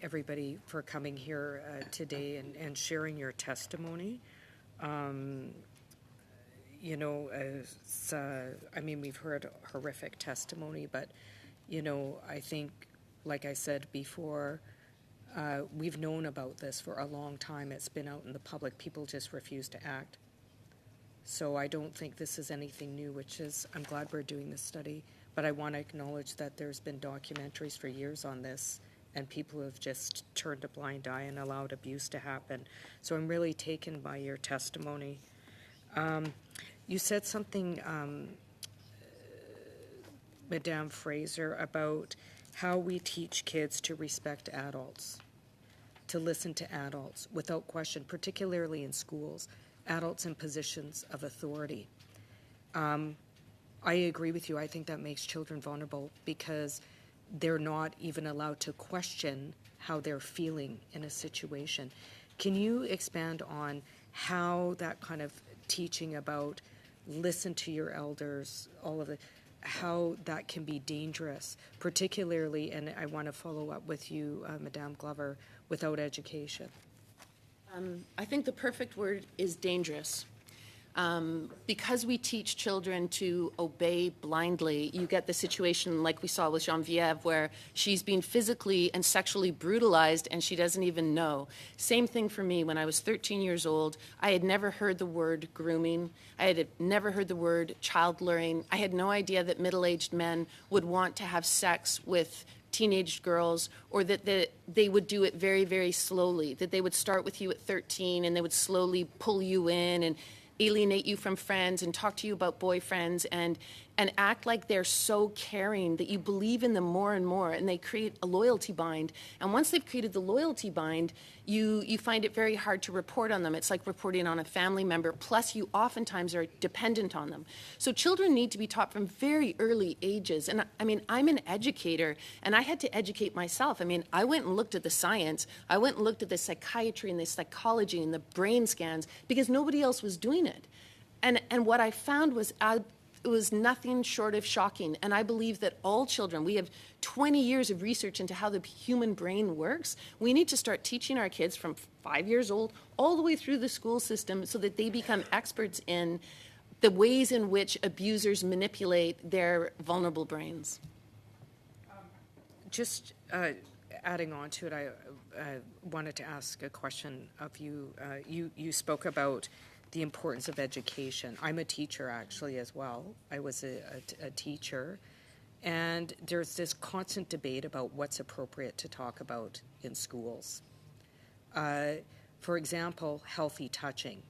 everybody for coming here today and sharing your testimony. You know, I mean, we've heard horrific testimony, but, you know, I think, like I said before, we've known about this for a long time. It's been out in the public. People just refuse to act. So I don't think this is anything new, which is, I'm glad we're doing this study, but I want to acknowledge that there's been documentaries for years on this, and people have just turned a blind eye and allowed abuse to happen. So I'm really taken by your testimony. You said something, Madame Fraser, about how we teach kids to respect adults, to listen to adults without question, particularly in schools, adults in positions of authority. I agree with you. I think that makes children vulnerable because they're not even allowed to question how they're feeling in a situation. Can you expand on how that kind of teaching about listen to your elders, all of it, how that can be dangerous, particularly, and I want to follow up with you, Madame Glover, without education? I think the perfect word is dangerous. Because we teach children to obey blindly, you get the situation like we saw with Geneviève, where she's being physically and sexually brutalized and she doesn't even know. Same thing for me. When I was 13 years old, I had never heard the word grooming. I had never heard the word child luring. I had no idea that middle-aged men would want to have sex with teenage girls, or that they would do it very, very slowly, that they would start with you at 13 and they would slowly pull you in and alienate you from friends and talk to you about boyfriends and act like they're so caring that you believe in them more and more, and they create a loyalty bind. And once they've created the loyalty bind, you find it very hard to report on them. It's like reporting on a family member, plus you oftentimes are dependent on them. So children need to be taught from very early ages. And I mean, I'm an educator, and I had to educate myself. I mean, I went and looked at the science. I went and looked at the psychiatry and the psychology and the brain scans because nobody else was doing it. And what I found was it was nothing short of shocking. And I believe that all children, we have 20 years of research into how the human brain works. We need to start teaching our kids from 5 years old all the way through the school system so that they become experts in the ways in which abusers manipulate their vulnerable brains. Just adding on to it, I wanted to ask a question of you. You spoke about the importance of education. I'm a teacher, actually, as well. I was a teacher, And there's this constant debate about what's appropriate to talk about in schools. For example, healthy touching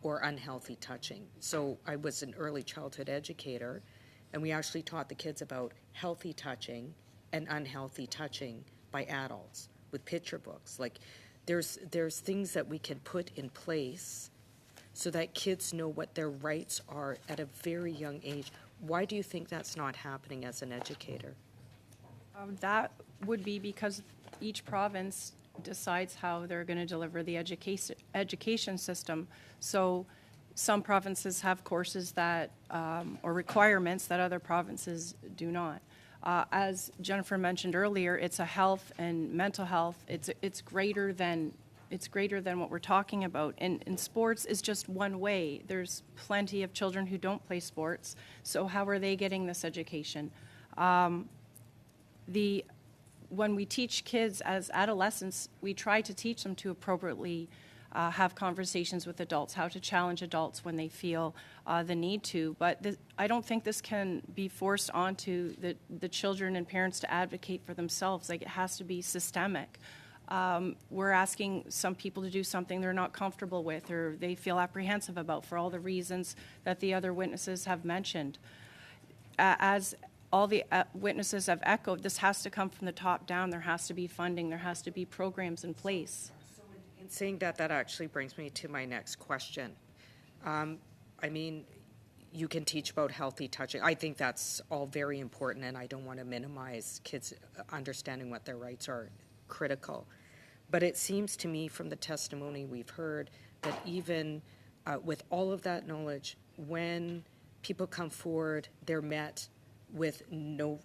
or unhealthy touching. So I was an early childhood educator, and we actually taught the kids about healthy touching and unhealthy touching by adults with picture books. Like, there's things that we can put in place so that kids know what their rights are at a very young age. Why do you think that's not happening as an educator? That would be because each province decides how they're going to deliver the education system. So some provinces have courses that, or requirements that other provinces do not. As Jennifer mentioned earlier, it's a health and mental health. It's greater than what we're talking about. And sports is just one way. There's plenty of children who don't play sports. So how are they getting this education? When we teach kids as adolescents, we try to teach them to appropriately have conversations with adults, how to challenge adults when they feel the need to. But I don't think this can be forced onto the children and parents to advocate for themselves. Like, it has to be systemic. We're asking some people to do something they're not comfortable with or they feel apprehensive about for all the reasons that the other witnesses have mentioned. As all the witnesses have echoed, this has to come from the top down. There has to be funding. There has to be programs in place. So in saying that, that actually brings me to my next question. I mean, you can teach about healthy touching. I think that's all very important, and I don't want to minimize kids understanding what their rights are critical. But it seems to me from the testimony we've heard that even with all of that knowledge, when people come forward, they're met with no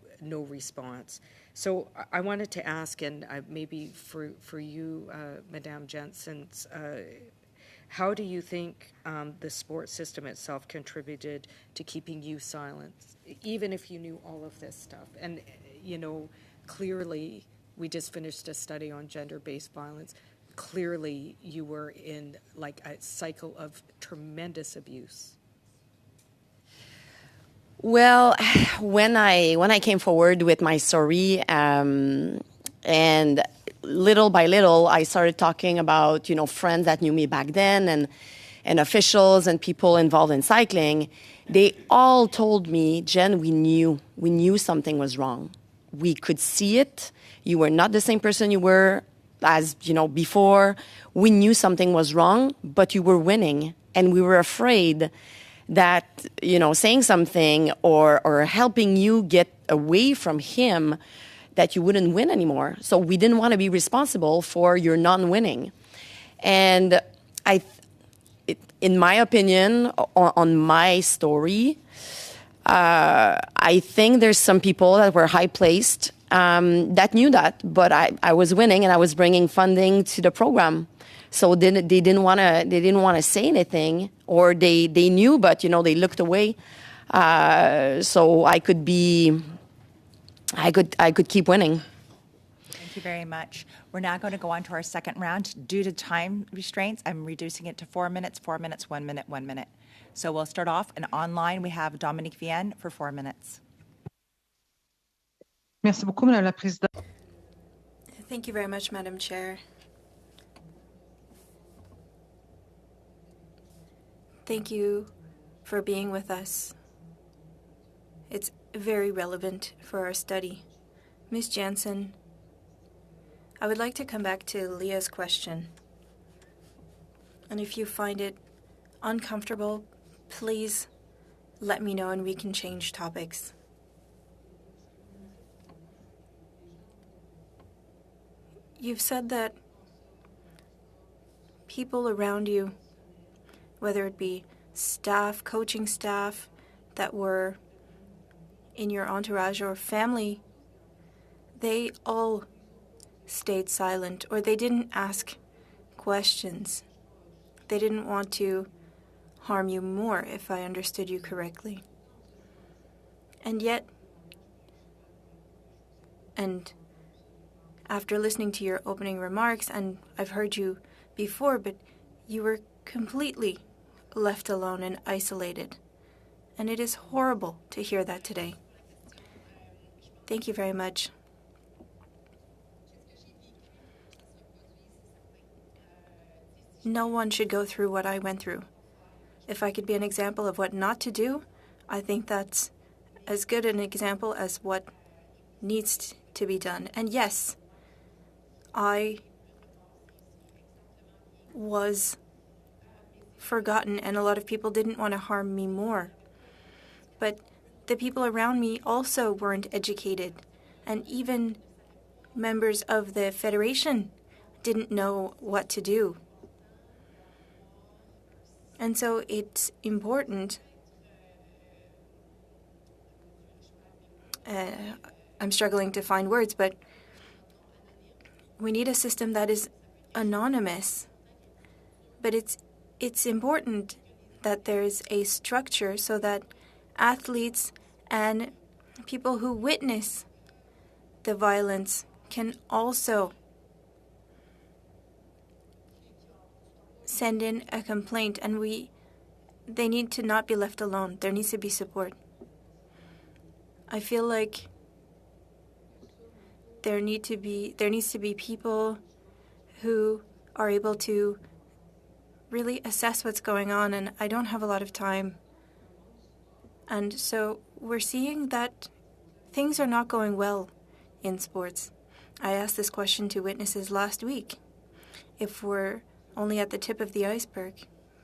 response. So I wanted to ask, and maybe for you, Madame Jensen, how do you think the sports system itself contributed to keeping you silent, even if you knew all of this stuff? And, you know, clearly, we just finished a study on gender-based violence. Clearly, you were in like a cycle of tremendous abuse. Well, when I came forward with my story, and little by little, I started talking about, you know, friends that knew me back then and officials and people involved in cycling. They all told me, Jen, we knew something was wrong. We could see it. You were not the same person you were as, you know, before. We knew something was wrong, but you were winning, and we were afraid that, you know, saying something or helping you get away from him, that you wouldn't win anymore. So we didn't want to be responsible for your non-winning. And in my opinion, on my story, I think there's some people that were high-placed that knew that, but I was winning and I was bringing funding to the program. So they didn't want to say anything, or they knew, but, you know, they looked away. So I could keep winning. Thank you very much. We're now going to go on to our second round. Due to time restraints, I'm reducing it to 4 minutes, 4 minutes, 1 minute, 1 minute. So we'll start off, and online we have Dominique Vienne for 4 minutes. Merci beaucoup, Madame la Présidente. Thank you very much, Madam Chair. Thank you for being with us. It's very relevant for our study. Ms. Jansen, I would like to come back to Leah's question. And if you find it uncomfortable, please let me know and we can change topics. You've said that people around you, whether it be staff, coaching staff that were in your entourage or family, they all stayed silent, or they didn't ask questions. They didn't want to harm you more, if I understood you correctly. And yet, and after listening to your opening remarks, and I've heard you before, but you were completely left alone and isolated. And it is horrible to hear that today. Thank you very much. No one should go through what I went through. If I could be an example of what not to do, I think that's as good an example as what needs to be done. And yes, I was forgotten, and a lot of people didn't want to harm me more. But the people around me also weren't educated, and even members of the Federation didn't know what to do. And so it's important. I'm struggling to find words, but we need a system that is anonymous. But it's important that there's a structure so that athletes and people who witness the violence can also send in a complaint, and they need to not be left alone. There needs to be support. I feel like there needs to be people who are able to really assess what's going on, and I don't have a lot of time. And so we're seeing that things are not going well in sports. I asked this question to witnesses last week. If we're only at the tip of the iceberg,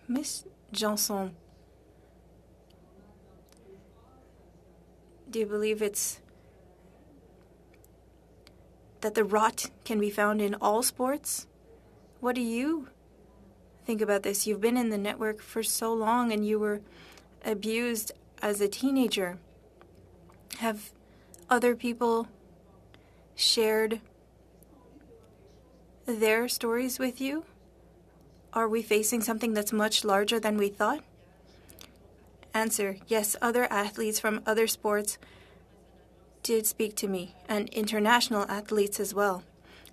Miss Janson, do you believe it's that the rot can be found in all sports? What do you think about this? You've been in the network for so long and you were abused as a teenager. Have other people shared their stories with you? Are we facing something that's much larger than we thought? Answer, yes, other athletes from other sports did speak to me, and international athletes as well.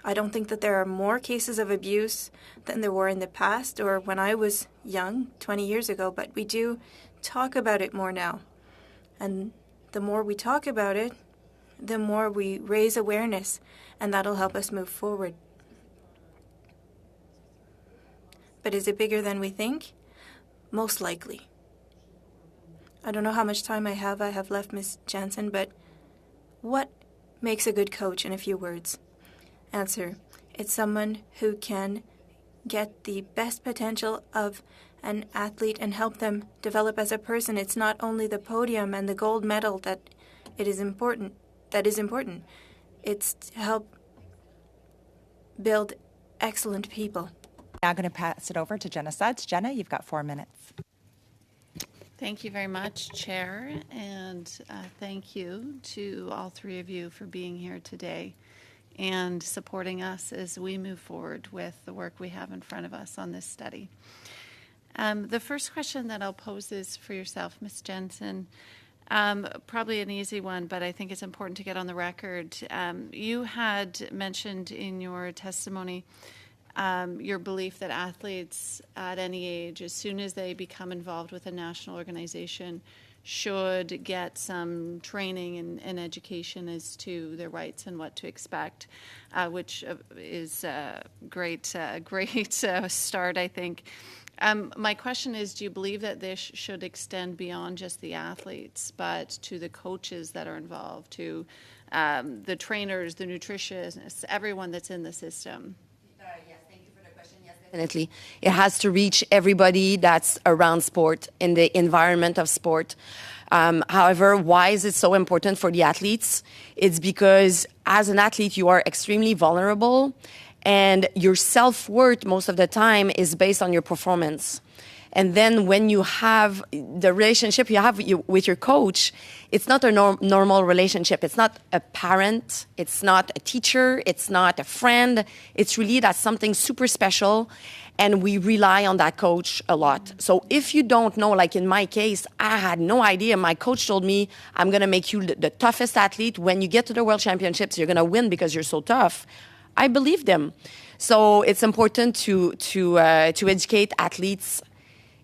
I don't think that there are more cases of abuse than there were in the past or when I was young, 20 years ago, but we do talk about it more now. And the more we talk about it, the more we raise awareness, and that'll help us move forward. But is it bigger than we think? Most likely. I don't know how much time I have left, Ms. Jansen, but what makes a good coach in a few words? Answer, it's someone who can get the best potential of an athlete and help them develop as a person. It's not only the podium and the gold medal that is important. It's to help build excellent people. Now I'm going to pass it over to Jenna Suds. Jenna, you've got 4 minutes. Thank you very much, Chair, and thank you to all three of you for being here today and supporting us as we move forward with the work we have in front of us on this study. The first question that I'll pose is for yourself, Ms. Jensen. Probably an easy one, but I think it's important to get on the record. You had mentioned in your testimony your belief that athletes at any age, as soon as they become involved with a national organization, should get some training and education as to their rights and what to expect, which is a great start, I think. My question is, do you believe that this should extend beyond just the athletes, but to the coaches that are involved, to the trainers, the nutritionists, everyone that's in the system? Definitely. It has to reach everybody that's around sport, in the environment of sport. However, why is it so important for the athletes? It's because as an athlete, you are extremely vulnerable, and your self-worth most of the time is based on your performance. And then when you have the relationship you have with your coach, it's not a normal relationship. It's not a parent. It's not a teacher. It's not a friend. It's really that's something super special, and we rely on that coach a lot. So if you don't know, like in my case, I had no idea. My coach told me, I'm going to make you the toughest athlete. When you get to the World Championships, you're going to win because you're so tough. I believe them. So it's important to educate athletes.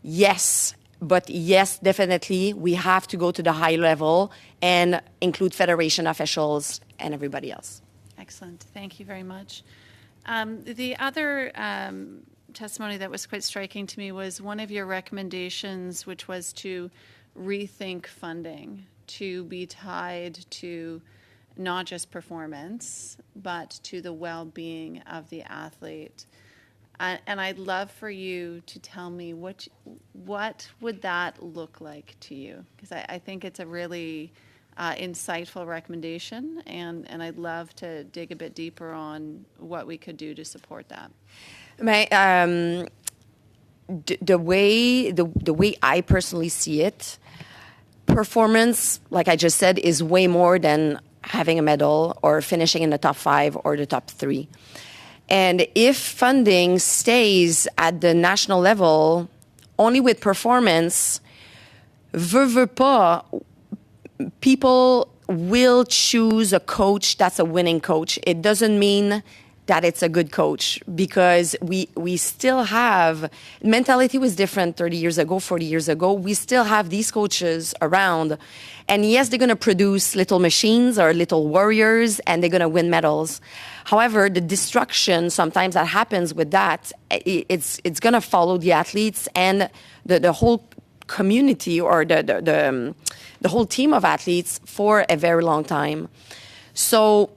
Yes, But yes, definitely, we have to go to the high level and include federation officials and everybody else. Excellent. Thank you very much. The other testimony that was quite striking to me was one of your recommendations, which was to rethink funding to be tied to not just performance, but to the well-being of the athlete. And I'd love for you to tell me what would that look like to you? Because I think it's a really insightful recommendation, and I'd love to dig a bit deeper on what we could do to support that. The way I personally see it, performance, like I just said, is way more than having a medal or finishing in the top 5 or the top 3. And if funding stays at the national level only with performance, veut pas, people will choose a coach that's a winning coach. It doesn't mean that it's a good coach, because we still have, mentality was different 30 years ago, 40 years ago. We still have these coaches around. And yes, they're going to produce little machines or little warriors, and they're going to win medals. However, the destruction sometimes that happens with that, it's going to follow the athletes and the whole community or the whole team of athletes for a very long time. So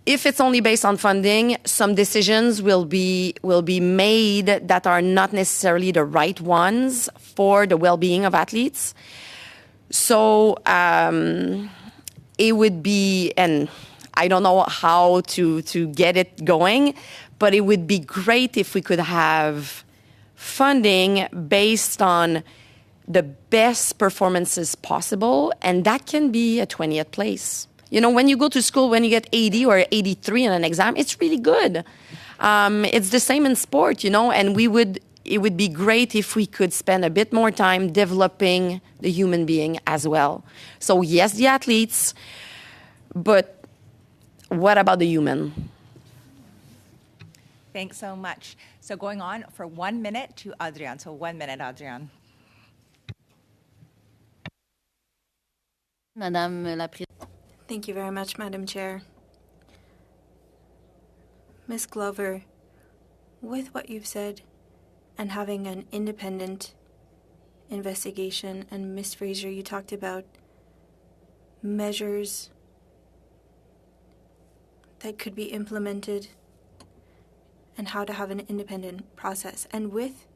if it's only based on funding, some decisions will be made that are not necessarily the right ones for the well-being of athletes. So it would be, and I don't know how to get it going, but it would be great if we could have funding based on the best performances possible, and that can be a 20th place. You know, when you go to school, when you get 80 or 83 in an exam, it's really good. It's the same in sport, you know, and it would be great if we could spend a bit more time developing the human being as well. So yes, the athletes, but what about the human? Thanks so much. So going on for 1 minute to Adrian. So 1 minute, Adrian. Madame la Présidente. Thank you very much, Madam Chair. Ms. Glover, with what you've said and having an independent investigation, and Ms. Fraser, you talked about measures that could be implemented and how to have an independent process. And with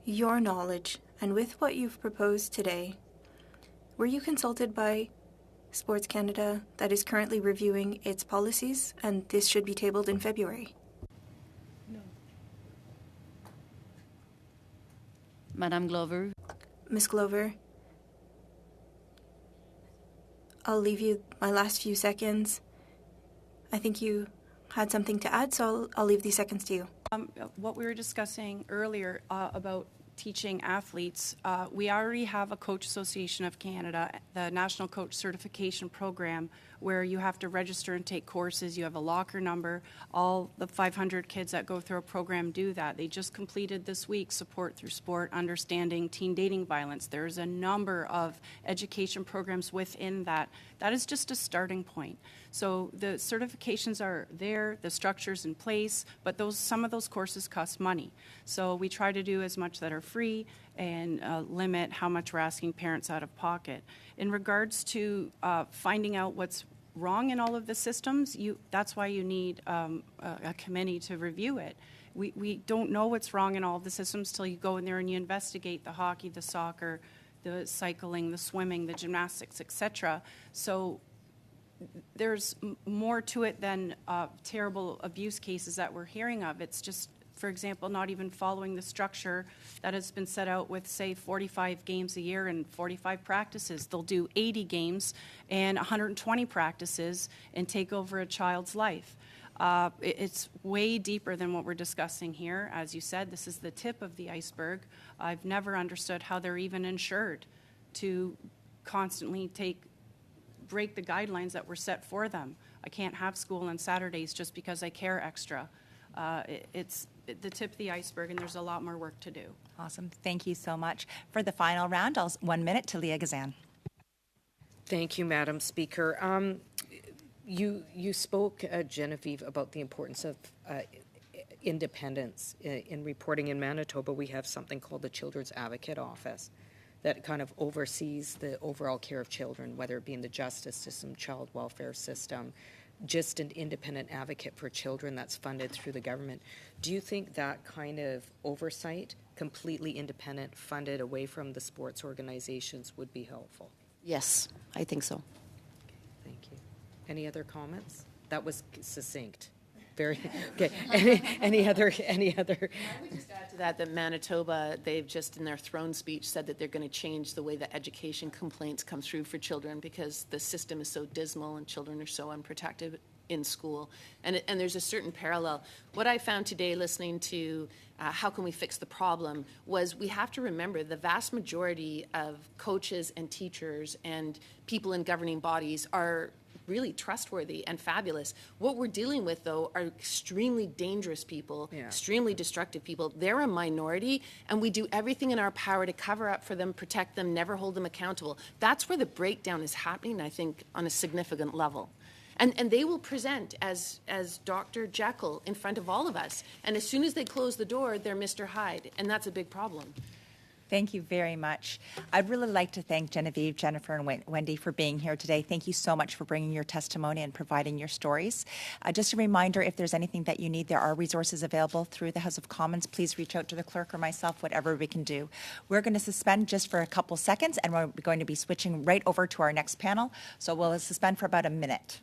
your knowledge and with what you've proposed today, were you consulted by Sports Canada that is currently reviewing its policies, and this should be tabled in February? No. Madame Glover. Ms. Glover, I'll leave you my last few seconds. I think you had something to add, so I'll leave these seconds to you. What we were discussing earlier about teaching athletes, we already have a Coach Association of Canada, the National Coach Certification Program, where you have to register and take courses. You have a locker number. All the 500 kids that go through a program do that. They just completed this week Support Through Sport, Understanding Teen Dating Violence. There's a number of education programs within that. That is just a starting point. So the certifications are there, the structure's in place, but some of those courses cost money. So we try to do as much that are free and limit how much we're asking parents out of pocket. In regards to finding out what's wrong in all of the systems, that's why you need a committee to review it. We don't know what's wrong in all of the systems till you go in there and you investigate the hockey, the soccer, the cycling, the swimming, the gymnastics, etc. So there's more to it than terrible abuse cases that we're hearing of. It's just, for example, not even following the structure that has been set out with, say, 45 games a year and 45 practices. They'll do 80 games and 120 practices and take over a child's life. It's way deeper than what we're discussing here. As you said, this is the tip of the iceberg. I've never understood how they're even insured to constantly break the guidelines that were set for them. I can't have school on Saturdays just because I care extra. It's the tip of the iceberg, and there's a lot more work to do. Awesome. Thank you so much. For the final round, 1 minute to Leah Gazan. Thank you, Madam Speaker. You spoke, Genevieve, about the importance of independence. In reporting in Manitoba, we have something called the Children's Advocate Office that kind of oversees the overall care of children, whether it be in the justice system, child welfare system, just an independent advocate for children that's funded through the government. Do you think that kind of oversight, completely independent, funded away from the sports organizations, would be helpful? Yes, I think so. Thank you. Any other comments? That was succinct. Very okay. Any other? I would just add to that Manitoba, they've just in their throne speech said that they're going to change the way that education complaints come through for children because the system is so dismal and children are so unprotected in school. And there's a certain parallel. What I found today listening to how can we fix the problem was we have to remember the vast majority of coaches and teachers and people in governing bodies are really trustworthy and fabulous. What we're dealing with, though, are extremely dangerous people, extremely destructive people. They're a minority, and we do everything in our power to cover up for them, protect them, never hold them accountable. That's where the breakdown is happening, I think, on a significant level. And they will present as Dr. Jekyll in front of all of us. And as soon as they close the door, they're Mr. Hyde, and that's a big problem. Thank you very much. I'd really like to thank Genevieve, Jennifer, and Wendy for being here today. Thank you so much for bringing your testimony and providing your stories. Just a reminder, if there's anything that you need, there are resources available through the House of Commons. Please reach out to the clerk or myself, whatever we can do. We're going to suspend just for a couple seconds, and we're going to be switching right over to our next panel. So we'll suspend for about a minute.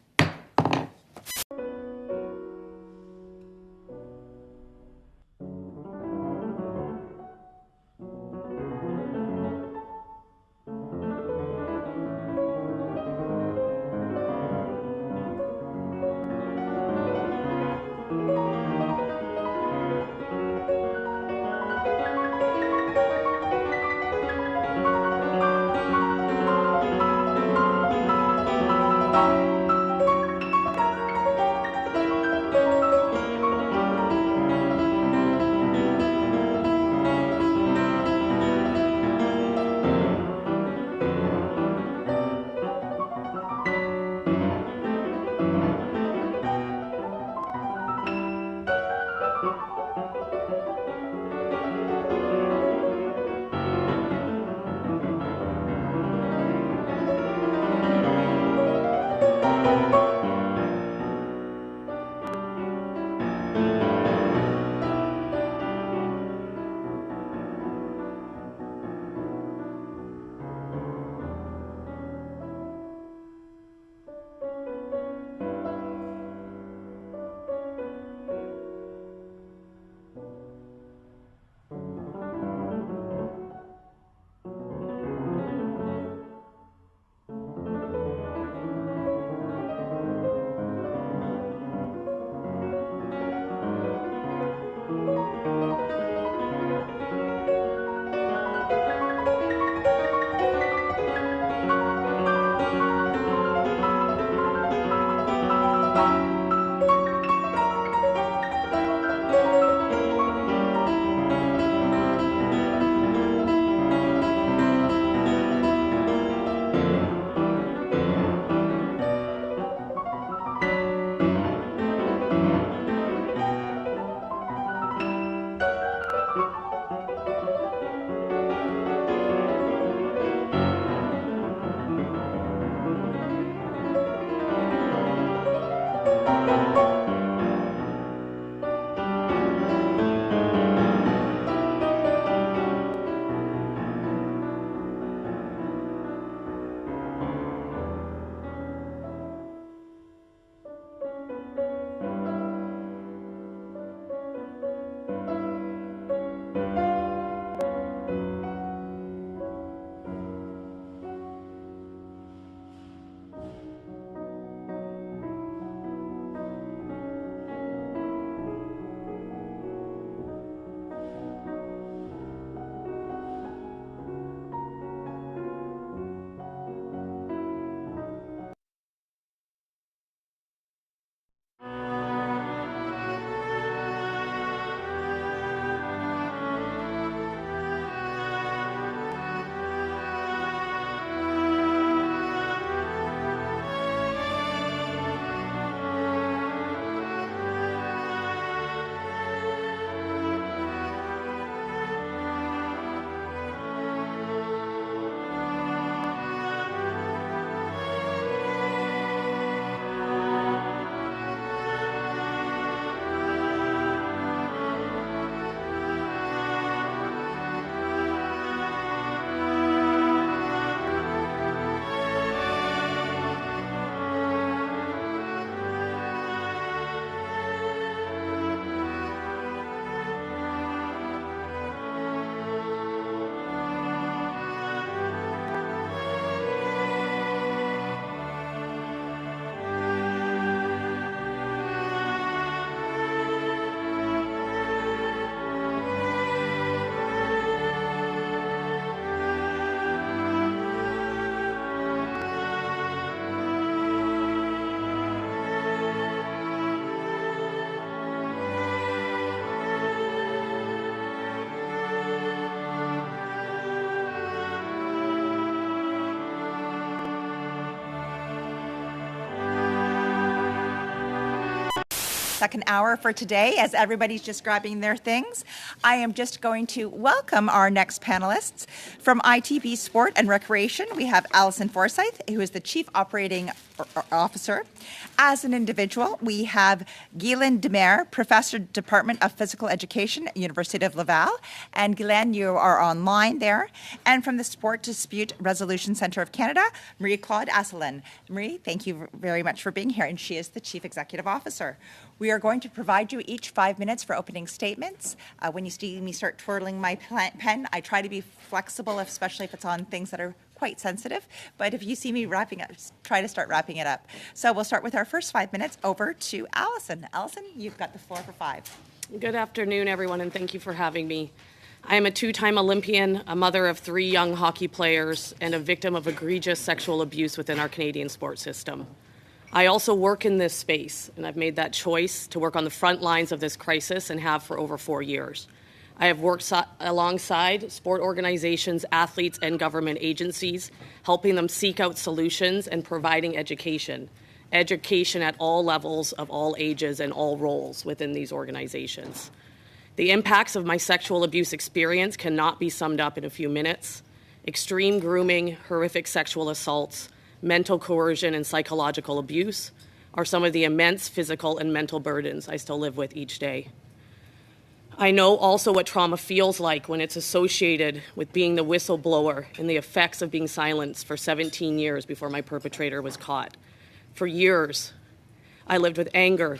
second hour for today. As everybody's just grabbing their things, I am just going to welcome our next panelists. From ITB Sport and Recreation, we have Alison Forsyth, who is the Chief Operating Officer. As an individual, we have Guylaine Demare, Professor, Department of Physical Education at University of Laval. And Guylaine, you are online there. And from the Sport Dispute Resolution Centre of Canada, Marie-Claude Asselin. Marie, thank you very much for being here, and she is the Chief Executive Officer. We are going to provide you each 5 minutes for opening statements. When you see me start twirling my pen, I try to be flexible, especially if it's on things that are quite sensitive. But if you see me wrapping up, try to start wrapping it up. So we'll start with our first 5 minutes. Over to Alison. Alison, you've got the floor for 5. Good afternoon, everyone, and thank you for having me. I am a 2-time Olympian, a mother of 3 young hockey players, and a victim of egregious sexual abuse within our Canadian sports system. I also work in this space, and I've made that choice to work on the front lines of this crisis and have for over 4 years. I have worked alongside sport organizations, athletes, and government agencies, helping them seek out solutions and providing education at all levels of all ages and all roles within these organizations. The impacts of my sexual abuse experience cannot be summed up in a few minutes. Extreme grooming, horrific sexual assaults, mental coercion, and psychological abuse are some of the immense physical and mental burdens I still live with each day. I know also what trauma feels like when it's associated with being the whistleblower and the effects of being silenced for 17 years before my perpetrator was caught. For years, I lived with anger,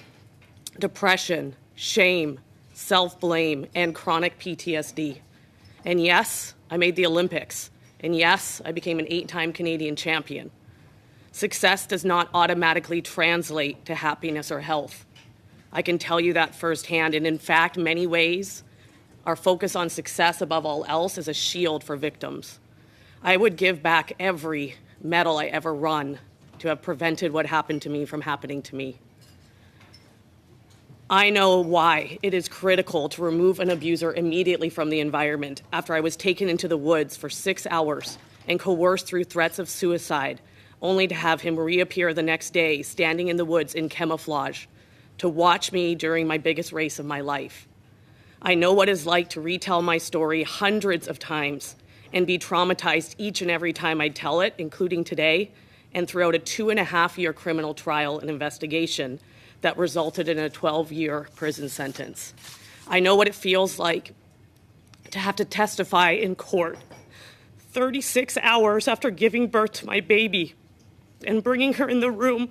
depression, shame, self-blame, and chronic PTSD. And yes, I made the Olympics. And yes, I became an 8-time Canadian champion. Success does not automatically translate to happiness or health. I can tell you that firsthand, and in fact, many ways, our focus on success above all else is a shield for victims. I would give back every medal I ever won to have prevented what happened to me from happening to me. I know why it is critical to remove an abuser immediately from the environment after I was taken into the woods for 6 hours and coerced through threats of suicide, only to have him reappear the next day standing in the woods in camouflage to watch me during my biggest race of my life. I know what it's like to retell my story hundreds of times and be traumatized each and every time I tell it, including today, and throughout a 2.5-year criminal trial and investigation that resulted in a 12-year prison sentence. I know what it feels like to have to testify in court 36 hours after giving birth to my baby and bringing her in the room.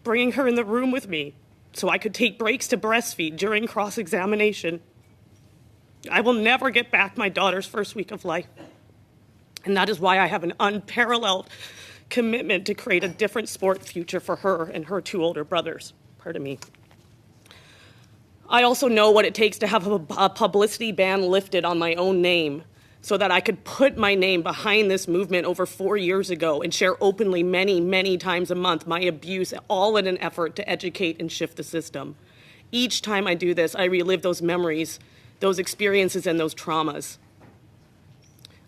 Bringing her in the room with me so I could take breaks to breastfeed during cross-examination. I will never get back my daughter's first week of life. And that is why I have an unparalleled commitment to create a different sport future for her and her 2 older brothers. Pardon me. I also know what it takes to have a publicity ban lifted on my own name so that I could put my name behind this movement over 4 years ago and share openly many, many times a month my abuse, all in an effort to educate and shift the system. Each time I do this, I relive those memories, those experiences, and those traumas.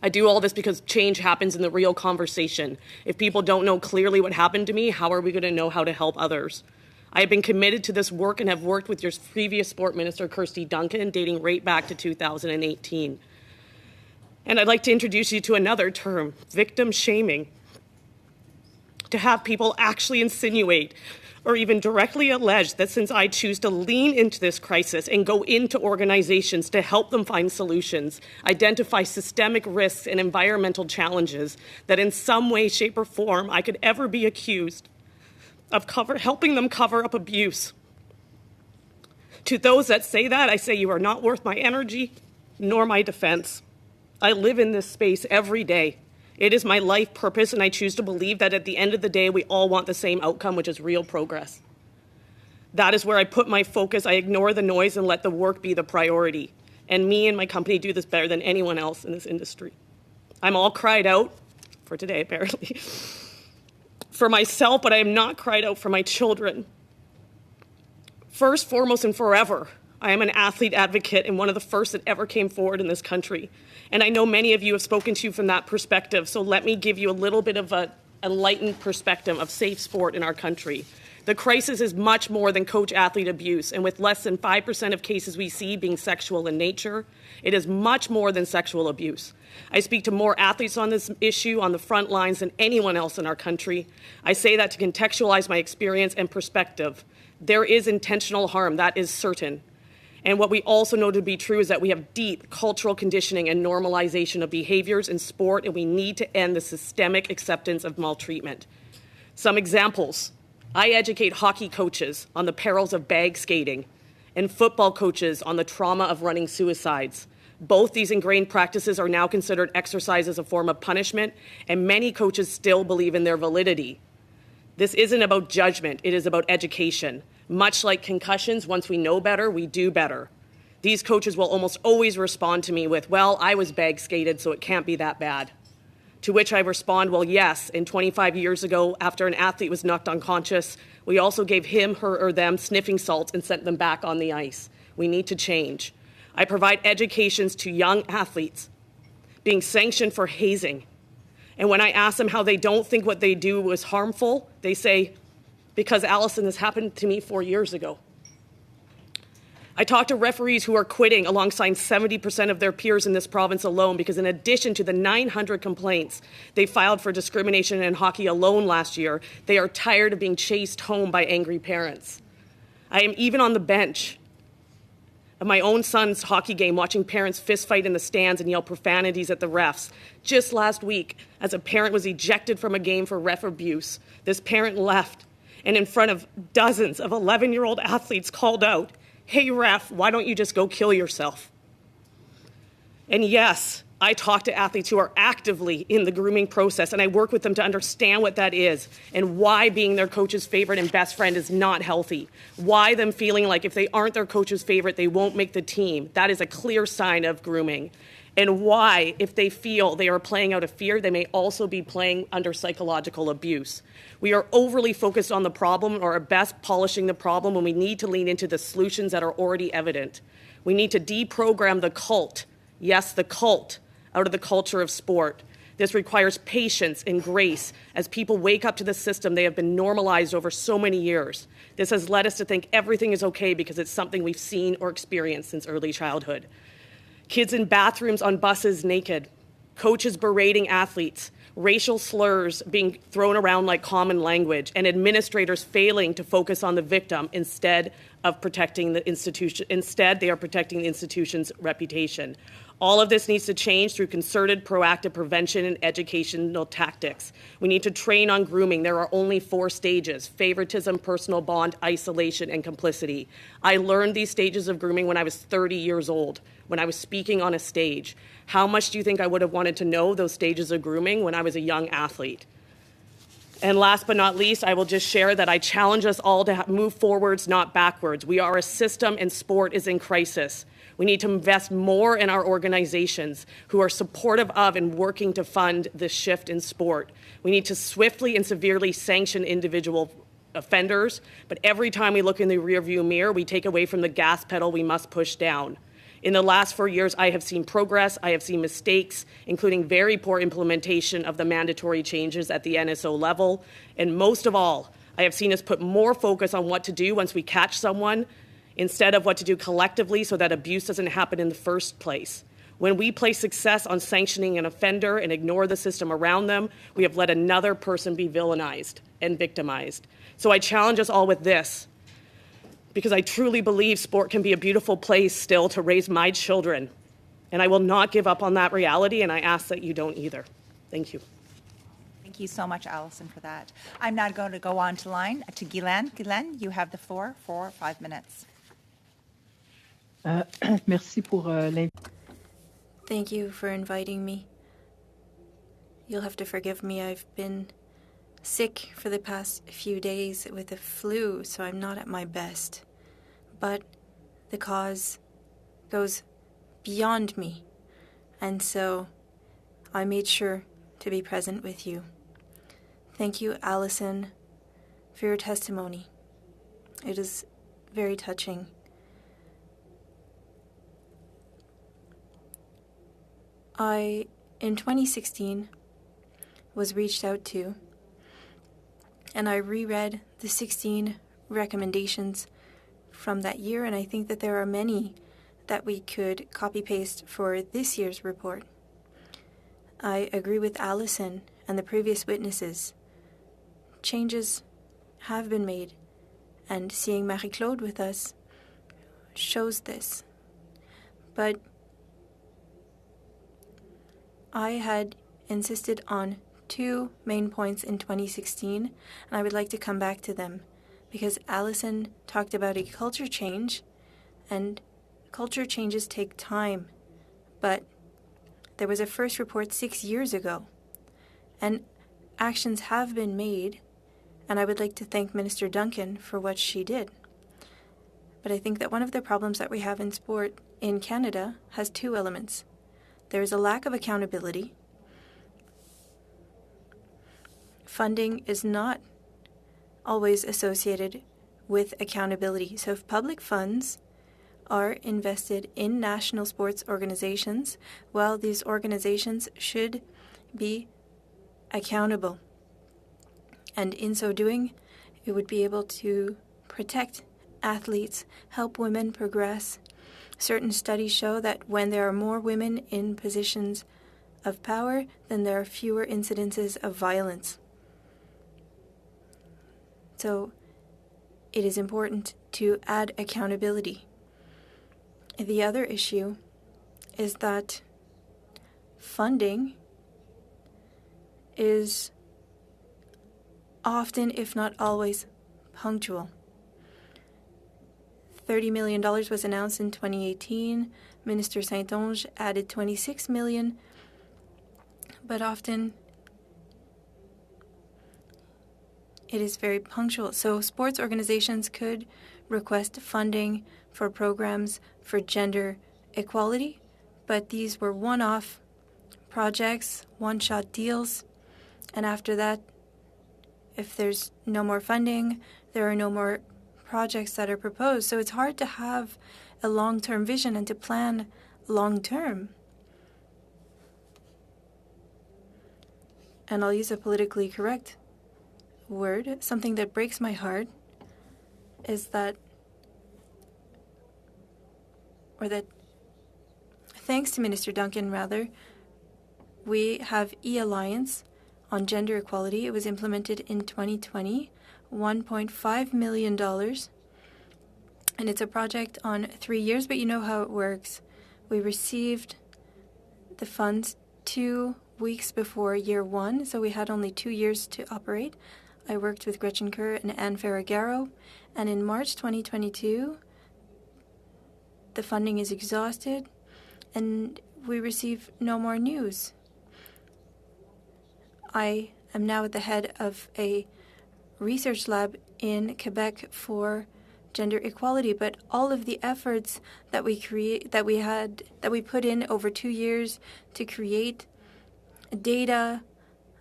I do all this because change happens in the real conversation. If people don't know clearly what happened to me, how are we going to know how to help others? I have been committed to this work and have worked with your previous sport minister, Kirsty Duncan, dating right back to 2018. And I'd like to introduce you to another term, victim shaming. To have people actually insinuate or even directly allege that since I choose to lean into this crisis and go into organizations to help them find solutions, identify systemic risks and environmental challenges, that in some way, shape, or form I could ever be accused of helping them cover up abuse. To those that say that, I say you are not worth my energy nor my defense. I live in this space every day. It is my life purpose, and I choose to believe that at the end of the day, we all want the same outcome, which is real progress. That is where I put my focus. I ignore the noise and let the work be the priority. And me and my company do this better than anyone else in this industry. I'm all cried out, for today apparently, for myself, but I am not cried out for my children. First, foremost, and forever, I am an athlete advocate and one of the first that ever came forward in this country. And I know many of you have spoken to you from that perspective, so let me give you a little bit of an enlightened perspective of safe sport in our country. The crisis is much more than coach-athlete abuse, and with less than 5% of cases we see being sexual in nature, it is much more than sexual abuse. I speak to more athletes on this issue on the front lines than anyone else in our country. I say that to contextualize my experience and perspective. There is intentional harm, that is certain. And what we also know to be true is that we have deep cultural conditioning and normalization of behaviors in sport, and we need to end the systemic acceptance of maltreatment. Some examples. I educate hockey coaches on the perils of bag skating and football coaches on the trauma of running suicides. Both these ingrained practices are now considered exercise as a form of punishment, and many coaches still believe in their validity. This isn't about judgment, it is about education. Much like concussions, once we know better, we do better. These coaches will almost always respond to me with, well, I was bag skated, so it can't be that bad. To which I respond, well, yes, and 25 years ago, after an athlete was knocked unconscious, we also gave him, her, or them sniffing salts and sent them back on the ice. We need to change. I provide educations to young athletes being sanctioned for hazing. And when I ask them how they don't think what they do was harmful, they say, because Allison, this happened to me 4 years ago. I talk to referees who are quitting alongside 70% of their peers in this province alone because in addition to the 900 complaints they filed for discrimination in hockey alone last year, they are tired of being chased home by angry parents. I am even on the bench of my own son's hockey game watching parents fistfight in the stands and yell profanities at the refs. Just last week, as a parent was ejected from a game for ref abuse, this parent left and in front of dozens of 11-year-old athletes called out, "Hey, ref, why don't you just go kill yourself?" And yes, I talk to athletes who are actively in the grooming process, and I work with them to understand what that is and why being their coach's favorite and best friend is not healthy. Why them feeling like if they aren't their coach's favorite, they won't make the team. That is a clear sign of grooming. And why, if they feel they are playing out of fear, they may also be playing under psychological abuse. We are overly focused on the problem or at best polishing the problem when we need to lean into the solutions that are already evident. We need to deprogram the cult, yes, the cult, out of the culture of sport. This requires patience and grace as people wake up to the system they have been normalized over so many years. This has led us to think everything is okay because it's something we've seen or experienced since early childhood. Kids in bathrooms on buses naked, coaches berating athletes, racial slurs being thrown around like common language, and administrators failing to focus on the victim instead of protecting the institution. Instead, they are protecting the institution's reputation. All of this needs to change through concerted, proactive prevention and educational tactics. We need to train on grooming. There are only 4 stages: favoritism, personal bond, isolation, and complicity. I learned these stages of grooming when I was 30 years old, when I was speaking on a stage. How much do you think I would have wanted to know those stages of grooming when I was a young athlete? And last but not least, I will just share that I challenge us all to move forwards, not backwards. We are a system and sport is in crisis. We need to invest more in our organizations who are supportive of and working to fund this shift in sport. We need to swiftly and severely sanction individual offenders, but every time we look in the rearview mirror, we take away from the gas pedal we must push down. In the last 4 years, I have seen progress, I have seen mistakes, including very poor implementation of the mandatory changes at the NSO level, and most of all, I have seen us put more focus on what to do once we catch someone instead of what to do collectively so that abuse doesn't happen in the first place. When we place success on sanctioning an offender and ignore the system around them, we have let another person be villainized and victimized. So I challenge us all with this, because I truly believe sport can be a beautiful place still to raise my children. And I will not give up on that reality, and I ask that you don't either. Thank you. Thank you so much, Allison, for that. I'm now going to go on to line to Guylaine. Guylaine, you have the floor for 5 minutes. Merci pour Thank you for inviting me. You'll have to forgive me. I've been sick for the past few days with the flu, so I'm not at my best. But the cause goes beyond me, and so I made sure to be present with you. Thank you, Allison, for your testimony. It is very touching. I, in 2016, was reached out to, and I reread the 16 recommendations from that year, and I think that there are many that we could copy-paste for this year's report. I agree with Allison and the previous witnesses. Changes have been made, and seeing Marie-Claude with us shows this. But I had insisted on 2 main points in 2016, and I would like to come back to them, because Allison talked about a culture change, and culture changes take time. But there was a first report 6 years ago, and actions have been made, and I would like to thank Minister Duncan for what she did. But I think that one of the problems that we have in sport in Canada has 2 elements. There is a lack of accountability. Funding is not always associated with accountability. So if public funds are invested in national sports organizations, well, these organizations should be accountable. And in so doing, it would be able to protect athletes, help women progress. Certain studies show that when there are more women in positions of power, then there are fewer incidences of violence. So it is important to add accountability. The other issue is that funding is often, if not always, punctual. $30 million was announced in 2018. Minister Saint-Onge added $26 million, but often it is very punctual. So sports organizations could request funding for programs for gender equality, but these were one-off projects, one-shot deals, and after that, if there's no more funding, there are no more projects that are proposed. So it's hard to have a long-term vision and to plan long-term. And I'll use a politically correct word. Something that breaks my heart is that, or that thanks to Minister Duncan, rather, we have E-Alliance on gender equality. It was implemented in 2020, $1.5 million. And it's a project on 3 years, but you know how it works. We received the funds 2 weeks before year 1, so we had only 2 years to operate. I worked with Gretchen Kerr and Anne Ferragaro, and in March 2022, the funding is exhausted, and we receive no more news. I am now at the head of a research lab in Quebec for gender equality, but all of the efforts that we put in over 2 years to create data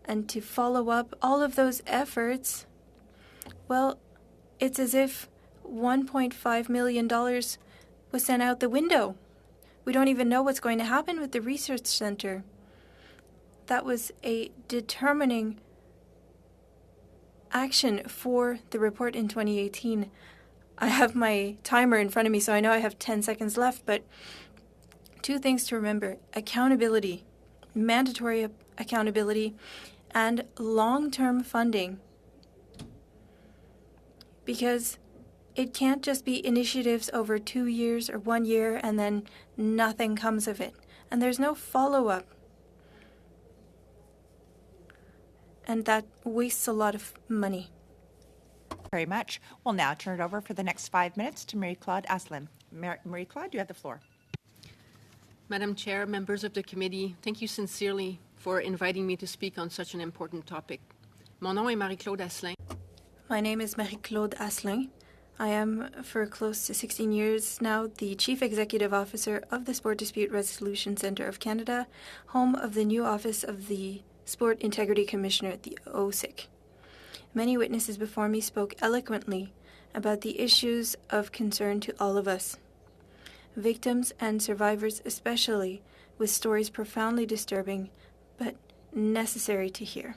and to follow up all of those efforts, well, it's as if $1.5 million was sent out the window. We don't even know what's going to happen with the research center. That was a determining action for the report in 2018. I have my timer in front of me, so I know I have 10 seconds left, but 2 things to remember: accountability, mandatory accountability, and long-term funding. Because it can't just be initiatives over 2 years or 1 year and then nothing comes of it. And there's no follow-up. And that wastes a lot of money. Very much. We'll now turn it over for the next 5 minutes to Marie-Claude Asselin. Marie-Claude, you have the floor. Madam Chair, members of the committee, thank you sincerely for inviting me to speak on such an important topic. Mon nom est Marie-Claude Asselin. My name is Marie-Claude Asselin. I am, for close to 16 years now, the Chief Executive Officer of the Sport Dispute Resolution Centre of Canada, home of the new office of the Sport Integrity Commissioner, the OSIC. Many witnesses before me spoke eloquently about the issues of concern to all of us. Victims and survivors especially with stories profoundly disturbing but necessary to hear.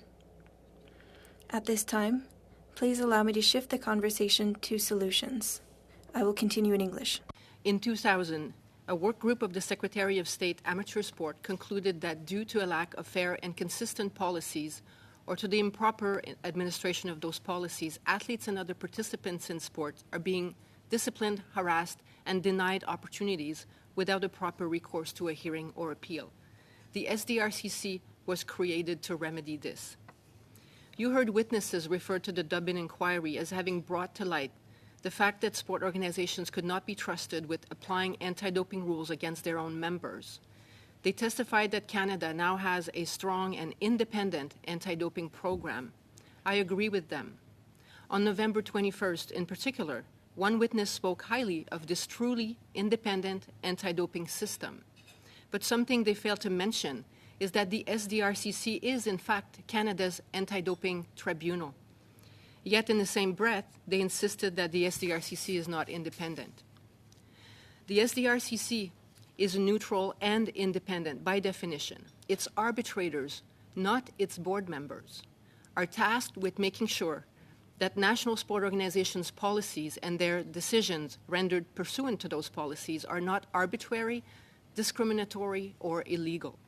At this time, please allow me to shift the conversation to solutions. I will continue in English. In 2000, a work group of the Secretary of State Amateur Sport concluded that due to a lack of fair and consistent policies, or to the improper administration of those policies, athletes and other participants in sport are being disciplined, harassed, and denied opportunities without a proper recourse to a hearing or appeal. The SDRCC was created to remedy this. You heard witnesses refer to the Dublin inquiry as having brought to light the fact that sport organizations could not be trusted with applying anti-doping rules against their own members. They testified that Canada now has a strong and independent anti-doping program. I agree with them. On November 21st, in particular, one witness spoke highly of this truly independent anti-doping system. But something they failed to mention is that the SDRCC is, in fact, Canada's anti-doping tribunal. Yet in the same breath, they insisted that the SDRCC is not independent. The SDRCC is neutral and independent by definition. Its arbitrators, not its board members, are tasked with making sure that national sport organizations' policies and their decisions rendered pursuant to those policies are not arbitrary, discriminatory, or illegal.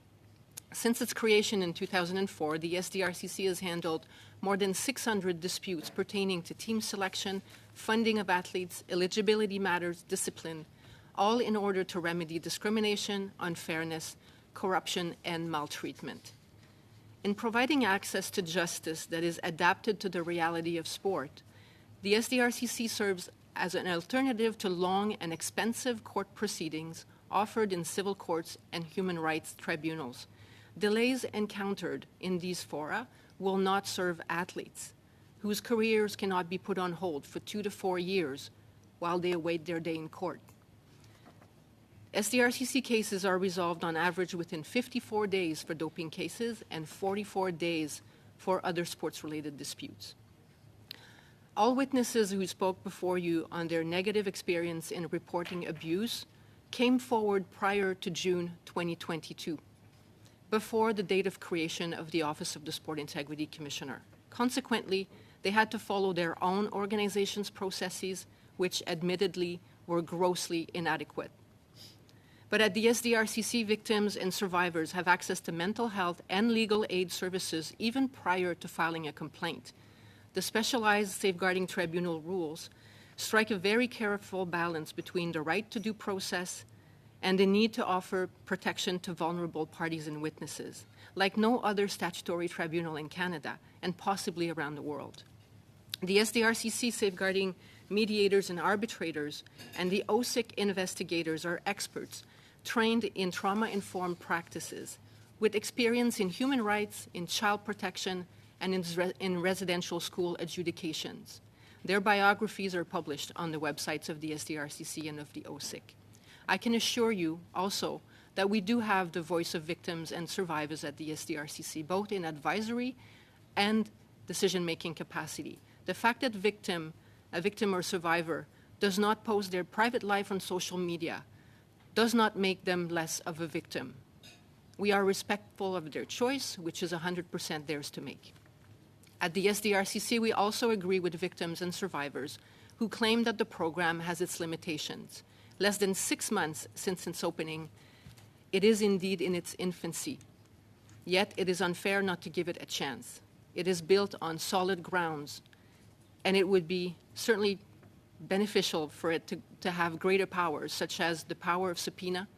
Since its creation in 2004, the SDRCC has handled more than 600 disputes pertaining to team selection, funding of athletes, eligibility matters, discipline, all in order to remedy discrimination, unfairness, corruption, and maltreatment. In providing access to justice that is adapted to the reality of sport, the SDRCC serves as an alternative to long and expensive court proceedings offered in civil courts and human rights tribunals. Delays encountered in these fora will not serve athletes whose careers cannot be put on hold for 2 to 4 years while they await their day in court. SDRCC cases are resolved on average within 54 days for doping cases and 44 days for other sports-related disputes. All witnesses who spoke before you on their negative experience in reporting abuse came forward prior to June 2022, before the date of creation of the Office of the Sport Integrity Commissioner. Consequently, they had to follow their own organization's processes, which admittedly were grossly inadequate. But at the SDRCC, victims and survivors have access to mental health and legal aid services even prior to filing a complaint. The specialized safeguarding tribunal rules strike a very careful balance between the right to due process and the need to offer protection to vulnerable parties and witnesses, like no other statutory tribunal in Canada and possibly around the world. The SDRCC safeguarding mediators and arbitrators and the OSIC investigators are experts trained in trauma-informed practices with experience in human rights, in child protection, and in residential school adjudications. Their biographies are published on the websites of the SDRCC and of the OSIC. I can assure you also that we do have the voice of victims and survivors at the SDRCC, both in advisory and decision-making capacity. The fact that a victim or survivor does not post their private life on social media does not make them less of a victim. We are respectful of their choice, which is 100% theirs to make. At the SDRCC, we also agree with victims and survivors who claim that the program has its limitations. Less than 6 months since its opening, it is indeed in its infancy. Yet it is unfair not to give it a chance. It is built on solid grounds, and it would be certainly beneficial for it to have greater powers, such as the power of subpoena,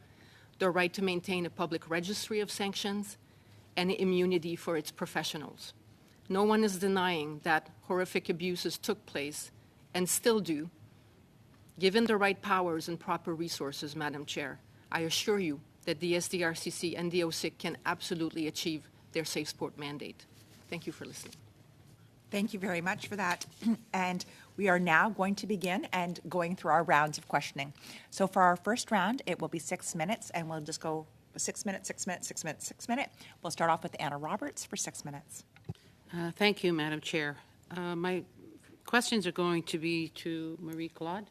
the right to maintain a public registry of sanctions, and immunity for its professionals. No one is denying that horrific abuses took place and still do. Given the right powers and proper resources, Madam Chair, I assure you that the SDRCC and the OSIC can absolutely achieve their safe sport mandate. Thank you for listening. Thank you very much for that. And we are now going to begin and going through our rounds of questioning. So for our first round, it will be 6 minutes, and we'll just go 6 minutes, 6 minutes, 6 minutes, 6 minutes. We'll start off with Anna Roberts for 6 minutes. Thank you, Madam Chair. My questions are going to be to Marie-Claude.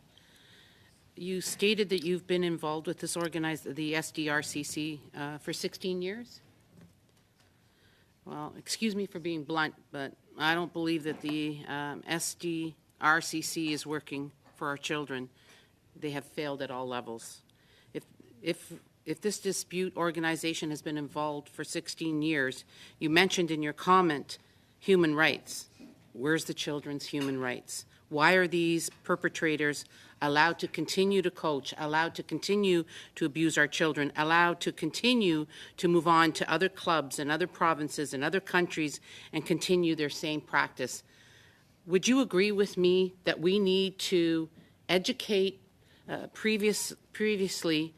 you stated that you've been involved with this the SDRCC, for 16 years? Well, excuse me for being blunt, but I don't believe that the SDRCC is working for our children. They have failed at all levels. If this dispute organization has been involved for 16 years, you mentioned in your comment human rights. Where's the children's human rights? Why are these perpetrators allowed to continue to coach, allowed to continue to abuse our children, allowed to continue to move on to other clubs and other provinces and other countries and continue their same practice? Would you agree with me that we need to educate? Previously,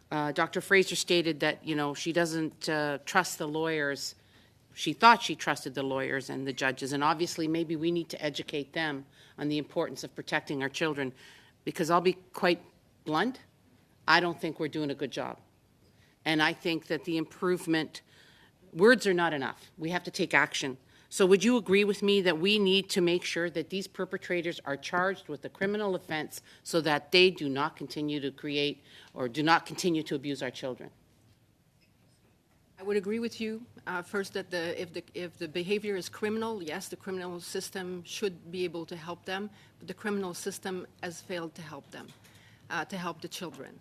Dr. Fraser stated that, she doesn't trust the lawyers. She thought she trusted the lawyers and the judges, and obviously maybe we need to educate them on the importance of protecting our children, because I'll be quite blunt, I don't think we're doing a good job. And I think that the improvement, words are not enough. We have to take action. So would you agree with me that we need to make sure that these perpetrators are charged with a criminal offense so that they do not continue to create or do not continue to abuse our children? I would agree with you. First, that if the behavior is criminal, yes, the criminal system should be able to help them, but the criminal system has failed to help them, to help the children.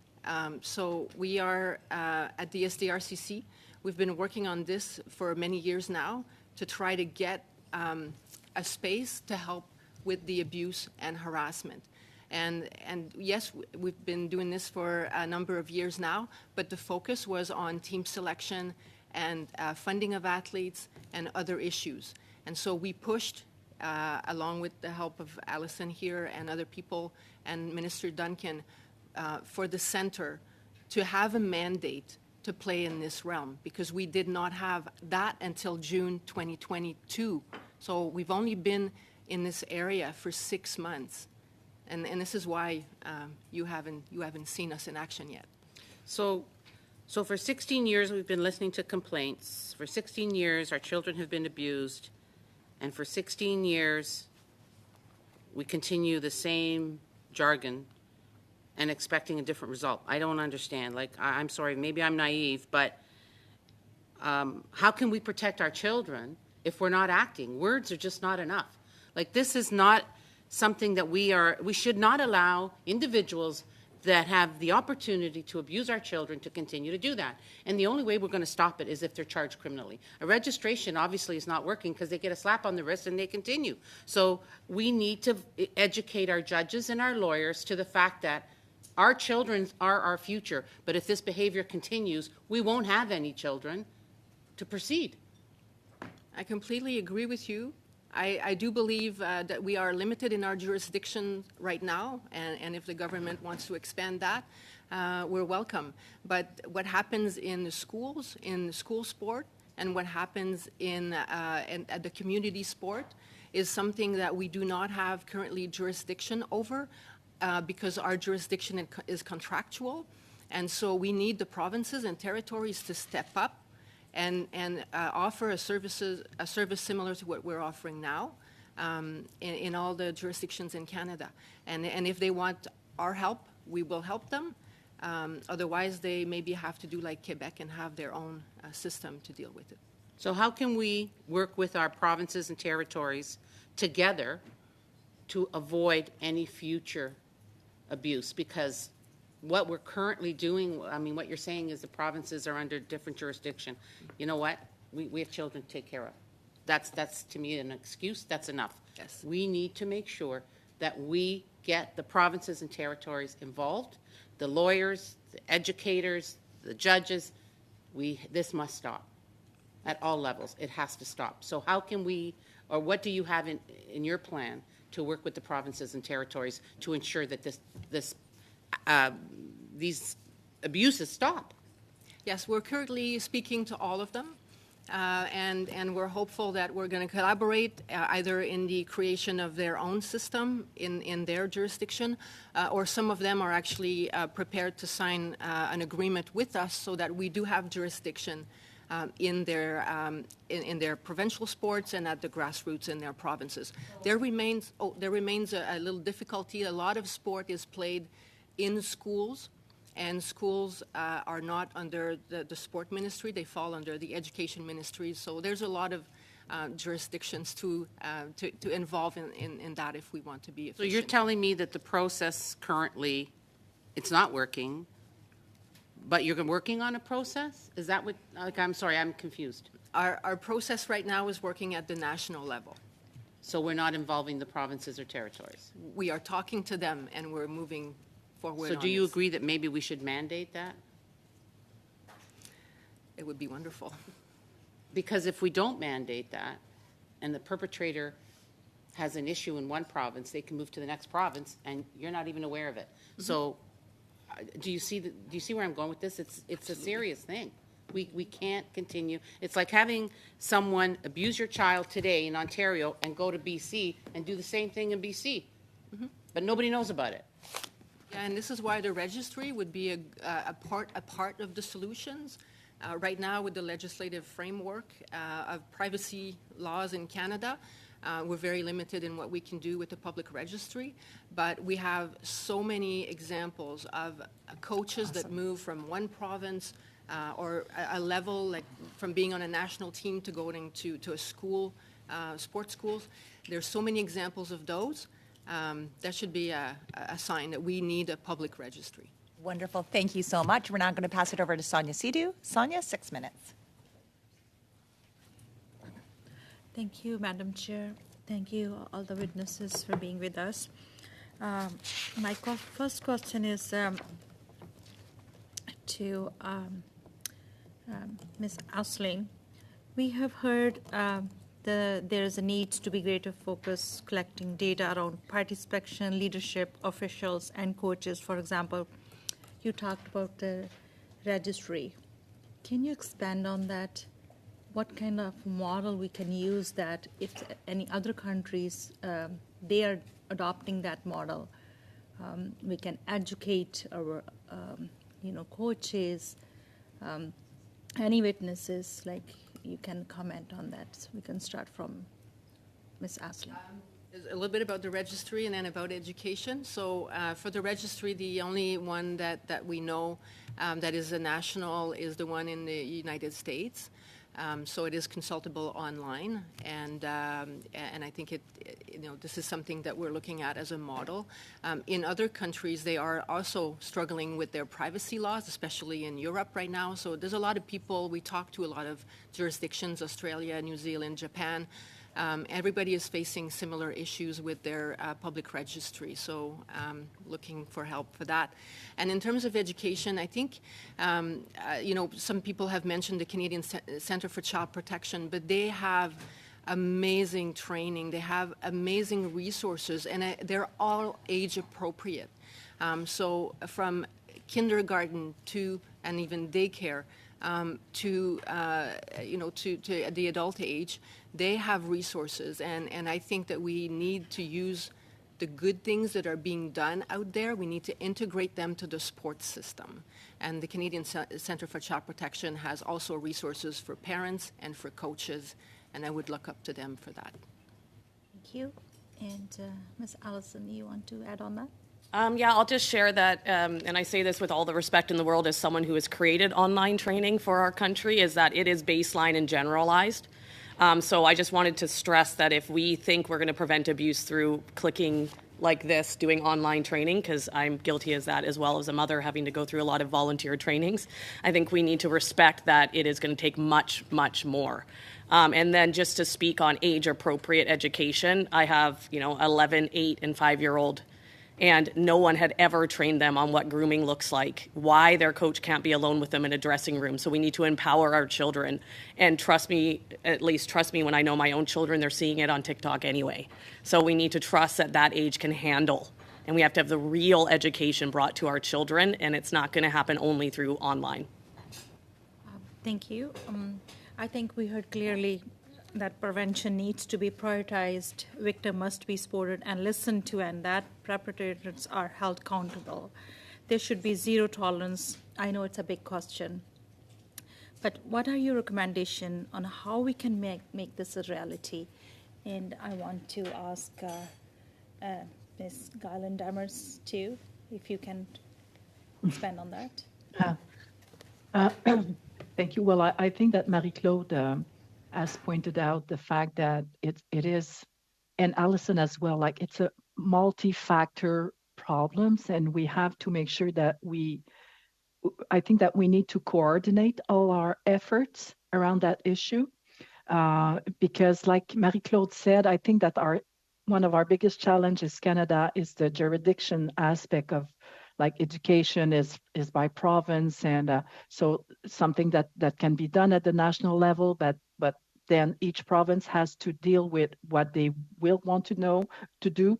So we are at the SDRCC. We've been working on this for many years now to try to get a space to help with the abuse and harassment. And yes, we've been doing this for a number of years now, but the focus was on team selection and funding of athletes and other issues. And so we pushed, along with the help of Allison here and other people and Minister Duncan, for the center to have a mandate to play in this realm, because we did not have that until June 2022. So we've only been in this area for 6 months. And this is why you haven't seen us in action yet. So for 16 years we've been listening to complaints. For 16 years our children have been abused. And for 16 years we continue the same jargon and expecting a different result. I don't understand. Like, I'm sorry, maybe I'm naive, but how can we protect our children if we're not acting? Words are just not enough. Like, this is not something that we should not allow individuals that have the opportunity to abuse our children to continue to do that. And the only way we're going to stop it is if they're charged criminally. A registration obviously is not working because they get a slap on the wrist and they continue. So we need to educate our judges and our lawyers to the fact that our children are our future, but if this behavior continues, we won't have any children to proceed. I completely agree with you. I do believe that we are limited in our jurisdiction right now, and if the government wants to expand that, we're welcome. But what happens in the schools, in school sport, and what happens at the community sport is something that we do not have currently jurisdiction over. Because our jurisdiction is contractual, and so we need the provinces and territories to step up and offer a service similar to what we're offering now in all the jurisdictions in Canada. And if they want our help, we will help them. Otherwise, they maybe have to do like Quebec and have their own system to deal with it. So how can we work with our provinces and territories together to avoid any future abuse? Because what we're currently doing, I mean, what you're saying is the provinces are under different jurisdiction. You know what? We have children to take care of. That's to me an excuse. That's enough. Yes. We need to make sure that we get the provinces and territories involved, the lawyers, the educators, the judges. This must stop at all levels. It has to stop. So how can we, or what do you have in your plan to work with the provinces and territories to ensure that these abuses stop? Yes, we're currently speaking to all of them, and we're hopeful that we're going to collaborate either in the creation of their own system in their jurisdiction, or some of them are actually prepared to sign an agreement with us so that we do have jurisdiction in their provincial sports and at the grassroots in their provinces. There remains a little difficulty. A lot of sport is played in schools, and schools are not under the sport ministry. They fall under the education ministry. So there's a lot of jurisdictions to involve in that if we want to be efficient. So you're telling me that the process currently, it's not working, but you're working on a process? Is that what, like, I'm sorry, I'm confused. Our process right now is working at the national level. So we're not involving the provinces or territories? We are talking to them, and we're moving forward. So on do you this. agree that maybe we should mandate that? It would be wonderful. Because if we don't mandate that, and the perpetrator has an issue in one province, they can move to the next province, and you're not even aware of it. Mm-hmm. So, do you see where I'm going with this? It's a serious thing. We can't continue. It's like having someone abuse your child today in Ontario and go to BC and do the same thing in BC, but nobody knows about it. And this is why the registry would be a part of the solutions. Right now, with the legislative framework of privacy laws in Canada, we're very limited in what we can do with the public registry, but we have so many examples of coaches that move from one province or a level, like from being on a national team to going to a school, sports schools. There's so many examples of those. That should be a sign that we need a public registry. Wonderful. Thank you so much. We're now going to pass it over to Sonia Sidhu. Sonia, 6 minutes. Thank you, Madam Chair. Thank you, all the witnesses, for being with us. My first question is to Ms. Ausling. We have heard there is a need to be greater focus collecting data around participation, leadership, officials, and coaches. For example, you talked about the registry. Can you expand on that? What kind of model we can use that if any other countries, they are adopting that model? We can educate our, coaches, any witnesses, like you can comment on that. So we can start from Ms. Asling. A little bit about the registry and then about education. So for the registry, the only one that we know that is a national is the one in the United States. So it is consultable online, and I think this is something that we're looking at as a model. In other countries, they are also struggling with their privacy laws, especially in Europe right now. So there's a lot of people. We talk to a lot of jurisdictions: Australia, New Zealand, Japan. Everybody is facing similar issues with their public registry, so looking for help for that. And in terms of education, I think, some people have mentioned the Canadian Centre for Child Protection, but they have amazing training, they have amazing resources, and they're all age appropriate. So from kindergarten to, and even daycare, to the adult age, they have resources, and I think that we need to use the good things that are being done out there. We need to integrate them to the sports system. And the Canadian Centre for Child Protection has also resources for parents and for coaches, and I would look up to them for that. Thank you. And Ms. Allison, you want to add on that? Yeah, I'll just share that, and I say this with all the respect in the world as someone who has created online training for our country, is that it is baseline and generalized. So I just wanted to stress that if we think we're going to prevent abuse through clicking like this, doing online training, because I'm guilty as that as well as a mother, having to go through a lot of volunteer trainings, I think we need to respect that it is going to take much, much more. And then just to speak on age-appropriate education, I have, 11, 8, and 5-year-old, and no one had ever trained them on what grooming looks like, why their coach can't be alone with them in a dressing room. So we need to empower our children. And trust me when I know my own children, they're seeing it on TikTok anyway. So we need to trust that age can handle. And we have to have the real education brought to our children, and it's not going to happen only through online. Thank you. I think we heard clearly that prevention needs to be prioritized, victim must be supported and listened to, and that perpetrators are held accountable. There should be zero tolerance. I know it's a big question, but what are your recommendations on how we can make this a reality? And I want to ask Ms. Garland-Demers too, if you can spend on that. Thank you. Well, I think that Marie-Claude has pointed out the fact that it is, and Alison as well, like it's a multi-factor problems, and we have to make sure that I think that we need to coordinate all our efforts around that issue. Because like Marie-Claude said, I think that one of our biggest challenges Canada is the jurisdiction aspect of like education is by province, and so something that can be done at the national level, but then each province has to deal with what they will want to do.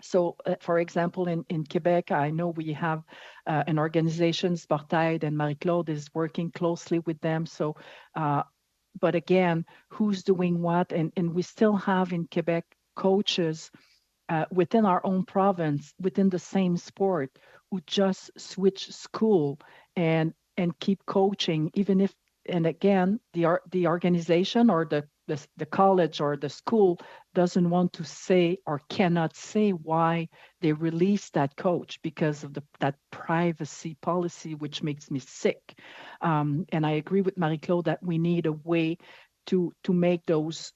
So, for example, in Quebec, I know we have an organization, Sportaid, and Marie-Claude is working closely with them. So, but again, who's doing what? And we still have in Quebec coaches within our own province, within the same sport, who just switch school and keep coaching, even if, and again, the organization or the college or the school doesn't want to say or cannot say why they released that coach because of that privacy policy, which makes me sick. And I agree with Marie-Claude that we need a way to make those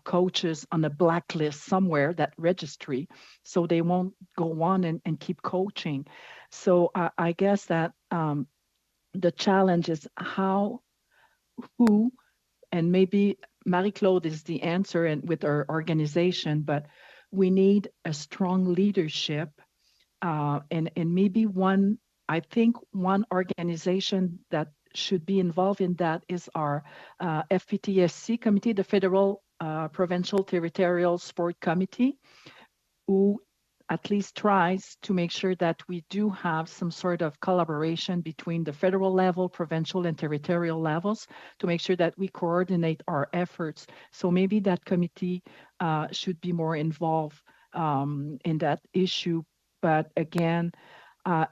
coaches on a blacklist somewhere, that registry, so they won't go on and keep coaching. So I guess that the challenge is who, and maybe Marie-Claude is the answer and with our organization, but we need a strong leadership and maybe I think one organization that should be involved in that is our FPTSC committee, the Federal Provincial Territorial Sport Committee, who at least tries to make sure that we do have some sort of collaboration between the federal level, provincial, and territorial levels to make sure that we coordinate our efforts. So maybe that committee should be more involved in that issue. But again,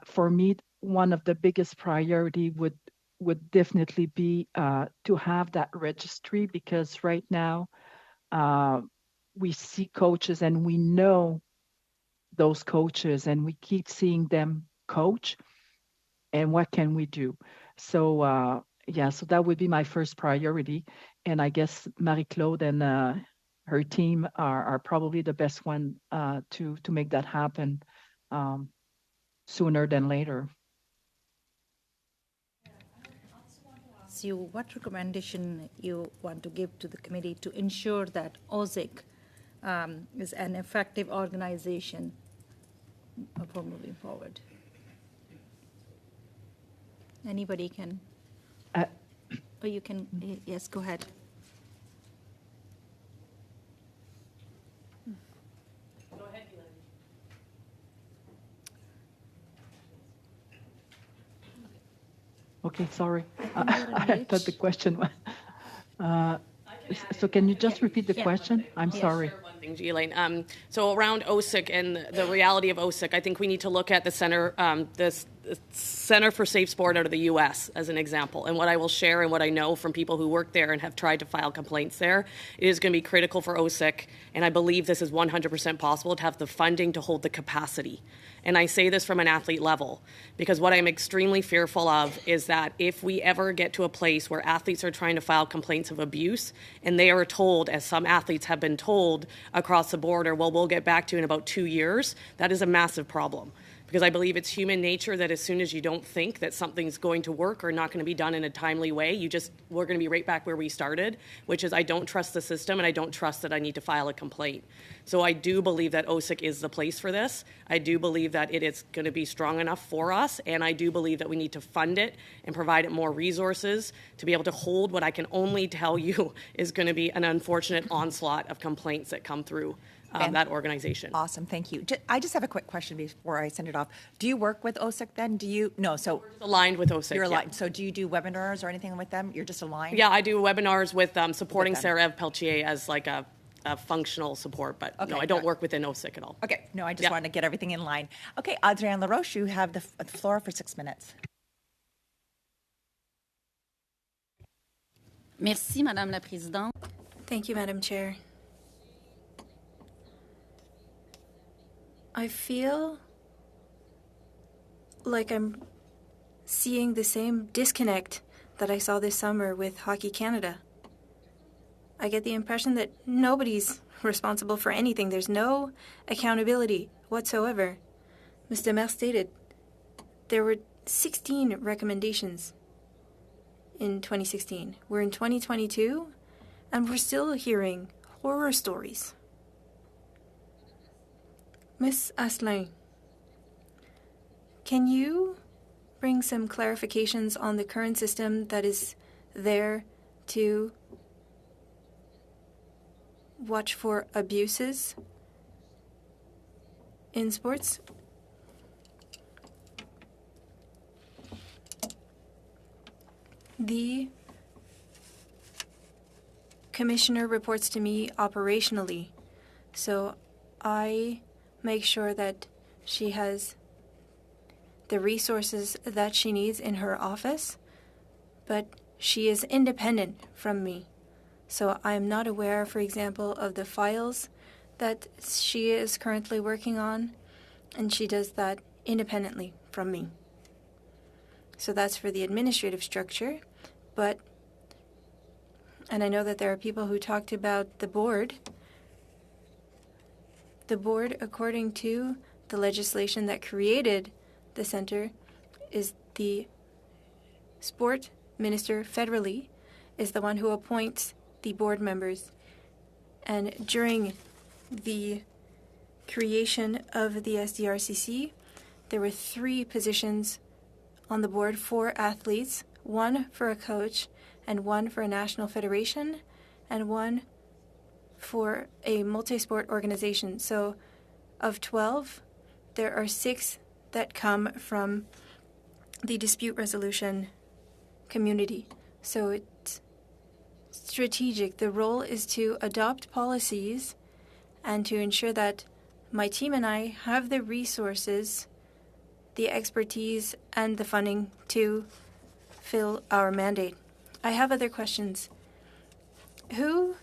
for me, one of the biggest priority would definitely be to have that registry, because right now we see coaches and we know those coaches and we keep seeing them coach, and what can we do? So so that would be my first priority, and I guess Marie-Claude and her team are probably the best one to make that happen sooner than later. So what recommendation you want to give to the committee to ensure that OSIC is an effective organization for moving forward? Anybody can, or you can, yes, go ahead. Go ahead, Elaine. Okay, sorry. I thought the question was. So can you just repeat the question? I'm sorry. One thing, Elaine. So around OSIC and the reality of OSIC, I think we need to look at the Center for Safe Sport out of the U.S. as an example. And what I will share and what I know from people who work there and have tried to file complaints there, it is going to be critical for OSIC, and I believe this is 100% possible, to have the funding to hold the capacity. And I say this from an athlete level, because what I'm extremely fearful of is that if we ever get to a place where athletes are trying to file complaints of abuse, and they are told, as some athletes have been told across the border, well, we'll get back to you in about 2 years, that is a massive problem. Because I believe it's human nature that as soon as you don't think that something's going to work or not going to be done in a timely way, we're going to be right back where we started, which is I don't trust the system and I don't trust that I need to file a complaint. So I do believe that OSIC is the place for this. I do believe that it is going to be strong enough for us, and I do believe that we need to fund it and provide it more resources to be able to hold what I can only tell you is going to be an unfortunate onslaught of complaints that come through that organization. Awesome, thank you. I just have a quick question before I send it off. Do you work with OSIC then? No, so we're aligned with OSIC. You're aligned. Yeah. So do you do webinars or anything with them? You're just aligned? Yeah, I do webinars with supporting Sarah Peltier as like a functional support, but no, I don't work within OSIC at all. Okay, no, I just wanted to get everything in line. Okay, Adrienne LaRoche, you have the floor for 6 minutes. Merci, Madame la Présidente. Thank you, Madam Chair. I feel like I'm seeing the same disconnect that I saw this summer with Hockey Canada. I get the impression that nobody's responsible for anything. There's no accountability whatsoever. Ms. Demers stated there were 16 recommendations in 2016. We're in 2022, and we're still hearing horror stories. Ms. Asselin, can you bring some clarifications on the current system that is there to watch for abuses in sports? The commissioner reports to me operationally, so I make sure that she has the resources that she needs in her office, but she is independent from me. So I am not aware, for example, of the files that she is currently working on, and she does that independently from me. So that's for the administrative structure, and I know that there are people who talked about the board. The board, according to the legislation that created the center, is the sport minister federally, is the one who appoints the board members. And during the creation of the SDRCC, there were 3 positions on the board for athletes, 1 for a coach, and 1 for a national federation, and 1 for a multi-sport organization. So of 12, there are 6 that come from the dispute resolution community. So it's strategic. The role is to adopt policies and to ensure that my team and I have the resources, the expertise, and the funding to fill our mandate. I have other questions. Who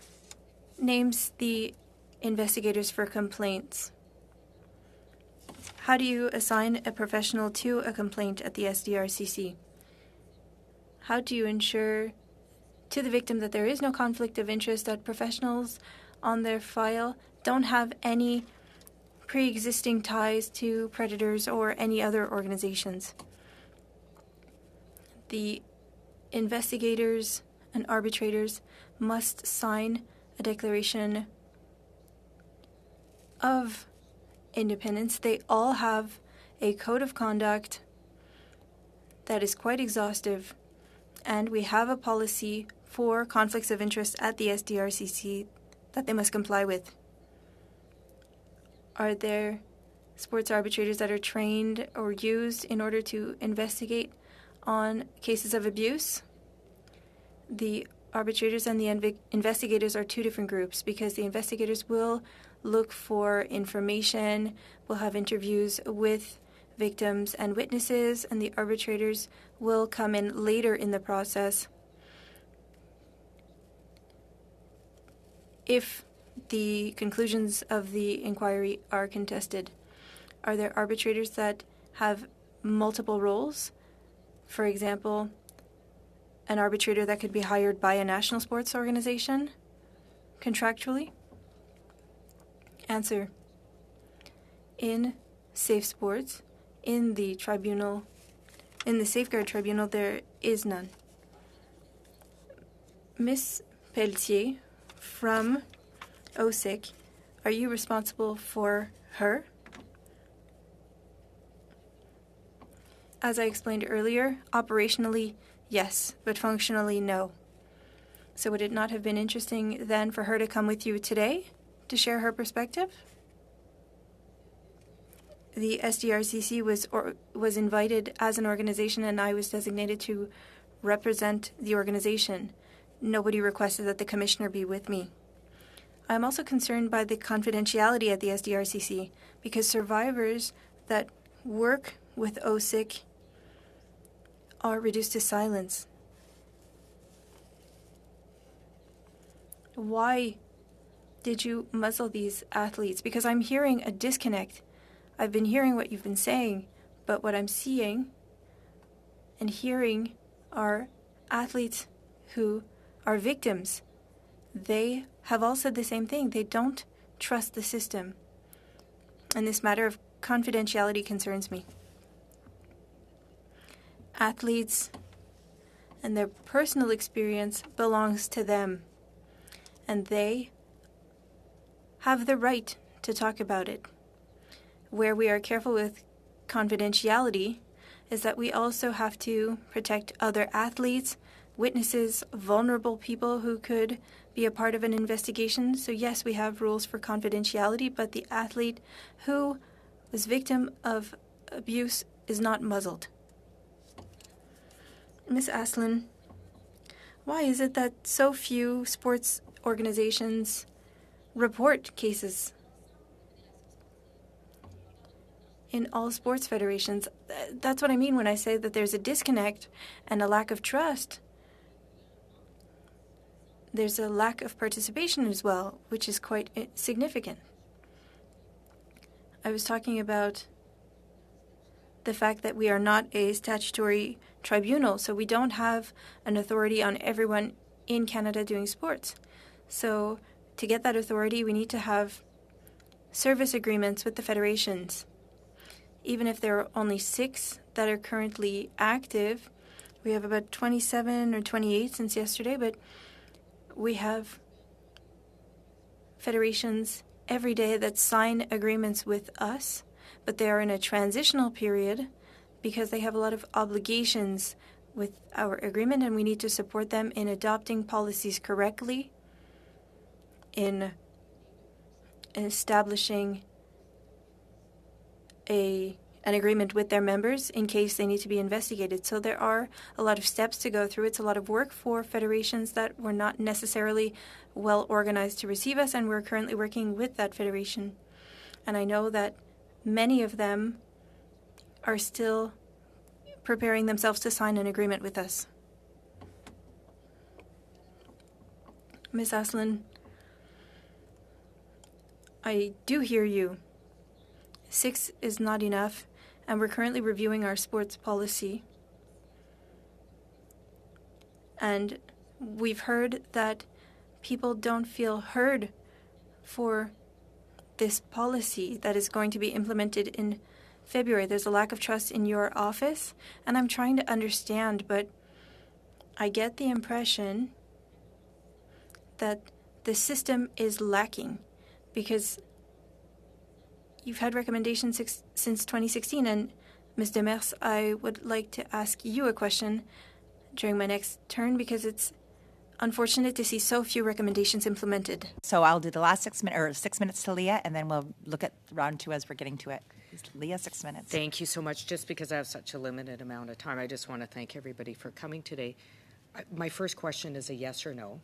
names the investigators for complaints? How do you assign a professional to a complaint at the SDRCC? How do you ensure to the victim that there is no conflict of interest, that professionals on their file don't have any pre-existing ties to predators or any other organizations? The investigators and arbitrators must sign a declaration of independence. They all have a code of conduct that is quite exhaustive, and we have a policy for conflicts of interest at the SDRCC that they must comply with. Are there sports arbitrators that are trained or used in order to investigate on cases of abuse? The arbitrators and the investigators are 2 different groups, because the investigators will look for information, will have interviews with victims and witnesses, and the arbitrators will come in later in the process if the conclusions of the inquiry are contested. Are there arbitrators that have multiple roles? For example, an arbitrator that could be hired by a national sports organization contractually? Answer. In safe sports, in the tribunal, in the safeguard tribunal, there is none. Ms. Pelletier from OSIC, are you responsible for her? As I explained earlier, operationally, yes, but functionally, no. So would it not have been interesting then for her to come with you today to share her perspective? The SDRCC was invited as an organization, and I was designated to represent the organization. Nobody requested that the commissioner be with me. I'm also concerned by the confidentiality at the SDRCC, because survivors that work with OSIC are reduced to silence. Why did you muzzle these athletes? Because I'm hearing a disconnect. I've been hearing what you've been saying, but what I'm seeing and hearing our athletes who are victims, they have all said the same thing. They don't trust the system. And this matter of confidentiality concerns me. Athletes and their personal experience belongs to them, and they have the right to talk about it. Where we are careful with confidentiality is that we also have to protect other athletes, witnesses, vulnerable people who could be a part of an investigation. So yes, we have rules for confidentiality, but the athlete who was victim of abuse is not muzzled. Ms. Aslin, why is it that so few sports organizations report cases in all sports federations? That's what I mean when I say that there's a disconnect and a lack of trust. There's a lack of participation as well, which is quite significant. I was talking about the fact that we are not a statutory tribunal, so we don't have an authority on everyone in Canada doing sports. So to get that authority, we need to have service agreements with the federations. Even if there are only 6 that are currently active, we have about 27 or 28 since yesterday, but we have federations every day that sign agreements with us, but they are in a transitional period because they have a lot of obligations with our agreement, and we need to support them in adopting policies correctly, in establishing an agreement with their members in case they need to be investigated. So there are a lot of steps to go through. It's a lot of work for federations that were not necessarily well organized to receive us, and we're currently working with that federation. And I know that many of them are still preparing themselves to sign an agreement with us. Ms. Aslin, I do hear you. 6 is not enough, and we're currently reviewing our sports policy. And we've heard that people don't feel heard for this policy that is going to be implemented in February. There's a lack of trust in your office, and I'm trying to understand, but I get the impression that the system is lacking because you've had recommendations since 2016, and Ms. Demers, I would like to ask you a question during my next turn because it's unfortunate to see so few recommendations implemented. So I'll do the last 6 minutes to Leah, and then we'll look at round 2 as we're getting to it. Leah, 6 minutes. Thank you so much. Just because I have such a limited amount of time, I just want to thank everybody for coming today. My first question is a yes or no,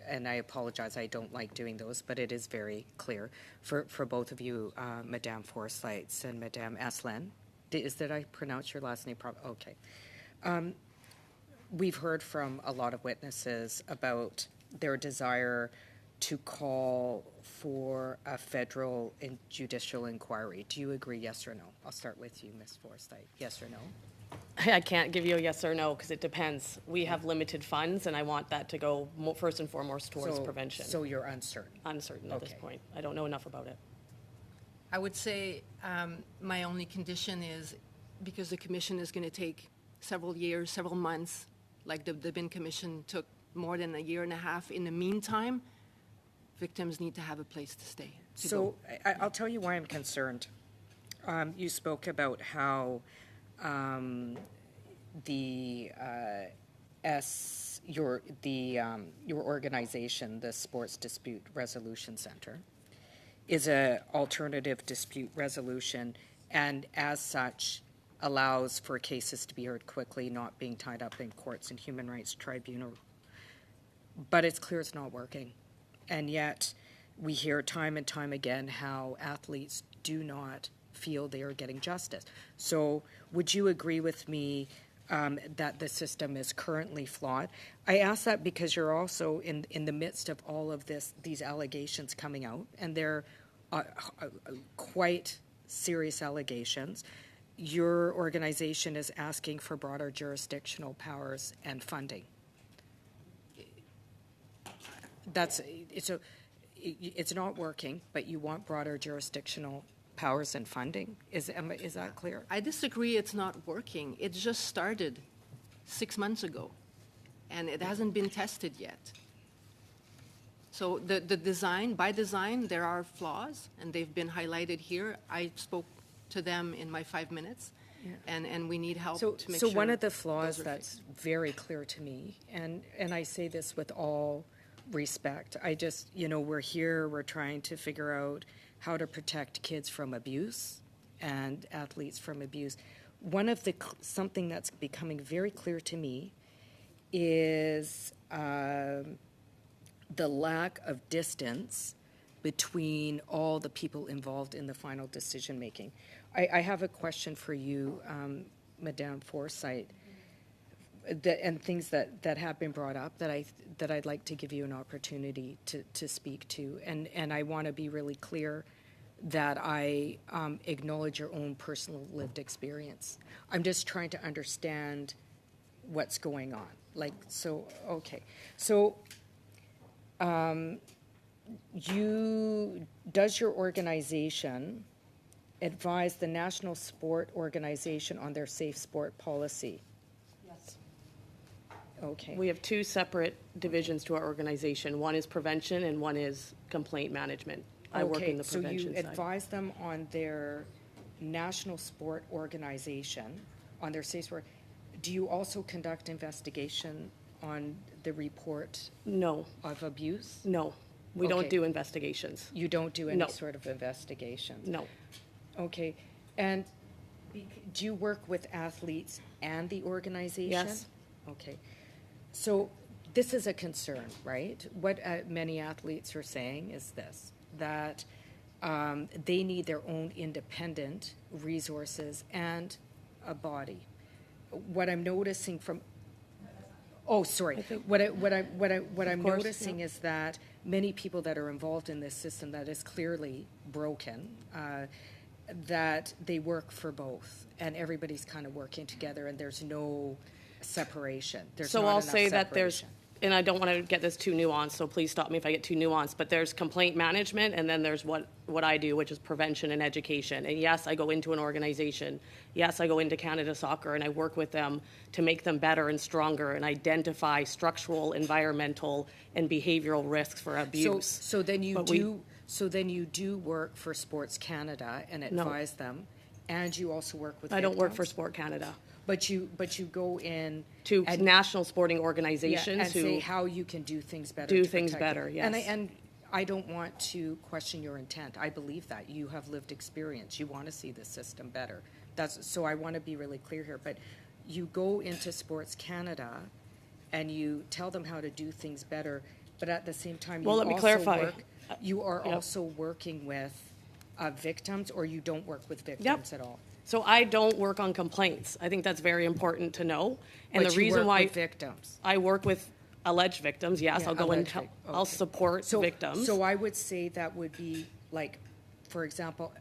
and I apologize, I don't like doing those, but it is very clear for both of you, Madame Forsyth and Madame Aslin. Did I pronounce your last name properly? Okay. We've heard from a lot of witnesses about their desire to call for a federal and judicial inquiry. Do you agree, yes or no? I'll start with you, Ms. Forsyth. Yes or no? I can't give you a yes or no because it depends. We have limited funds, and I want that to go first and foremost towards prevention. So you're uncertain? Uncertain at this point. I don't know enough about it. I would say my only condition is because the commission is going to take several years, several months, like the BIN commission took more than a year and a half. In the meantime, victims need to have a place to stay. I'll tell you why I'm concerned. You spoke about how your organization, the Sports Dispute Resolution Center, is an alternative dispute resolution, and as such allows for cases to be heard quickly, not being tied up in courts and human rights tribunal. But it's clear it's not working, and yet we hear time and time again how athletes do not feel they are getting justice. So would you agree with me that the system is currently flawed? I ask that because you're also in the midst of all of these allegations coming out, and they're quite serious allegations. your organization is asking for broader jurisdictional powers and funding. It's not working, but you want broader jurisdictional powers and funding. Is that clear? I disagree. It's not working. It just started 6 months ago, and it hasn't been tested yet. So the design, by design, there are flaws, and they've been highlighted here. I spoke to them in my 5 minutes, and we need help to make sure. So one of the flaws that's very clear to me, and I say this with all respect, we're here, we're trying to figure out how to protect kids from abuse and athletes from abuse. Something that's becoming very clear to me is the lack of distance between all the people involved in the final decision making. I have a question for you, Madame Forsyth, and things that have been brought up that I'd like to give you an opportunity to speak to, and I want to be really clear that I acknowledge your own personal lived experience. I'm just trying to understand what's going on. Does your organization advise the National Sport Organization on their safe sport policy? Yes. Okay. We have two separate divisions to our organization. One is prevention and one is complaint management. I work in the prevention side. So you advise them on their National Sport Organization, on their safe sport. Do you also conduct investigation on the report of abuse? No. We don't do investigations. You don't do any sort of investigation? No. Okay. And do you work with athletes and the organization? Yes. Okay. So this is a concern, right? What many athletes are saying is this, that they need their own independent resources and a body. What I'm noticing from What I'm noticing is that many people that are involved in this system that is clearly broken, that they work for both, and everybody's kind of working together, and there's no separation. So I'll say that there's, and I don't want to get this too nuanced, so please stop me if I get too nuanced, but there's complaint management, and then there's what I do, which is prevention and education. And yes, I go into an organization. Yes, I go into Canada Soccer, and I work with them to make them better and stronger and identify structural, environmental, and behavioral risks for abuse. So then you do work for Sports Canada and advise them, and you also work with I don't work for Sport Canada. But you go in to national sporting organizations and say how you can do things better. Do things better, yes. And I don't want to question your intent. I believe that you have lived experience. You want to see the system better. So I want to be really clear here. But you go into Sports Canada and you tell them how to do things better. But at the same time, let me clarify. You are also working with victims, or you don't work with victims at all. So I don't work on complaints. I think that's very important to know. And but the reason why with victims. I work with alleged victims, yes, I'll go and I'll support victims. So I would say that would be like, for example,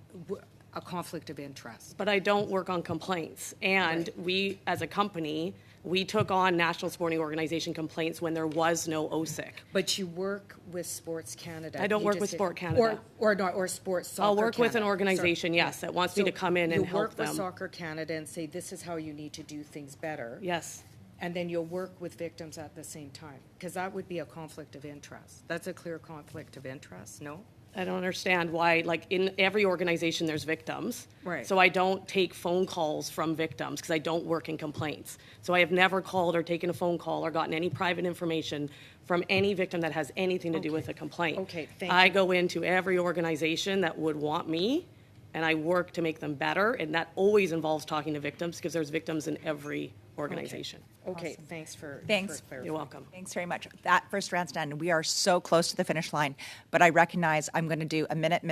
a conflict of interest. But I don't work on complaints. And we, as a company, we took on National Sporting Organization complaints when there was no OSIC. But you work with Sports Canada. I don't work with Sport Canada. Or Sports Soccer I'll work Canada. with an organization, that wants me to come in and help them. You work with Soccer Canada and say, this is how you need to do things better. Yes. And then you'll work with victims at the same time. Because that would be a conflict of interest. That's a clear conflict of interest, no? I don't understand why, in every organization, there's victims. Right. So I don't take phone calls from victims because I don't work in complaints. So I have never called or taken a phone call or gotten any private information from any victim that has anything to do with a complaint. Okay, thank you. I go into every organization that would want me, and I work to make them better, and that always involves talking to victims because there's victims in every organization. Okay, awesome. Thanks for clarifying. You're welcome. Thanks very much. That first round's done. We are so close to the finish line, but I recognize I'm going to do a minute.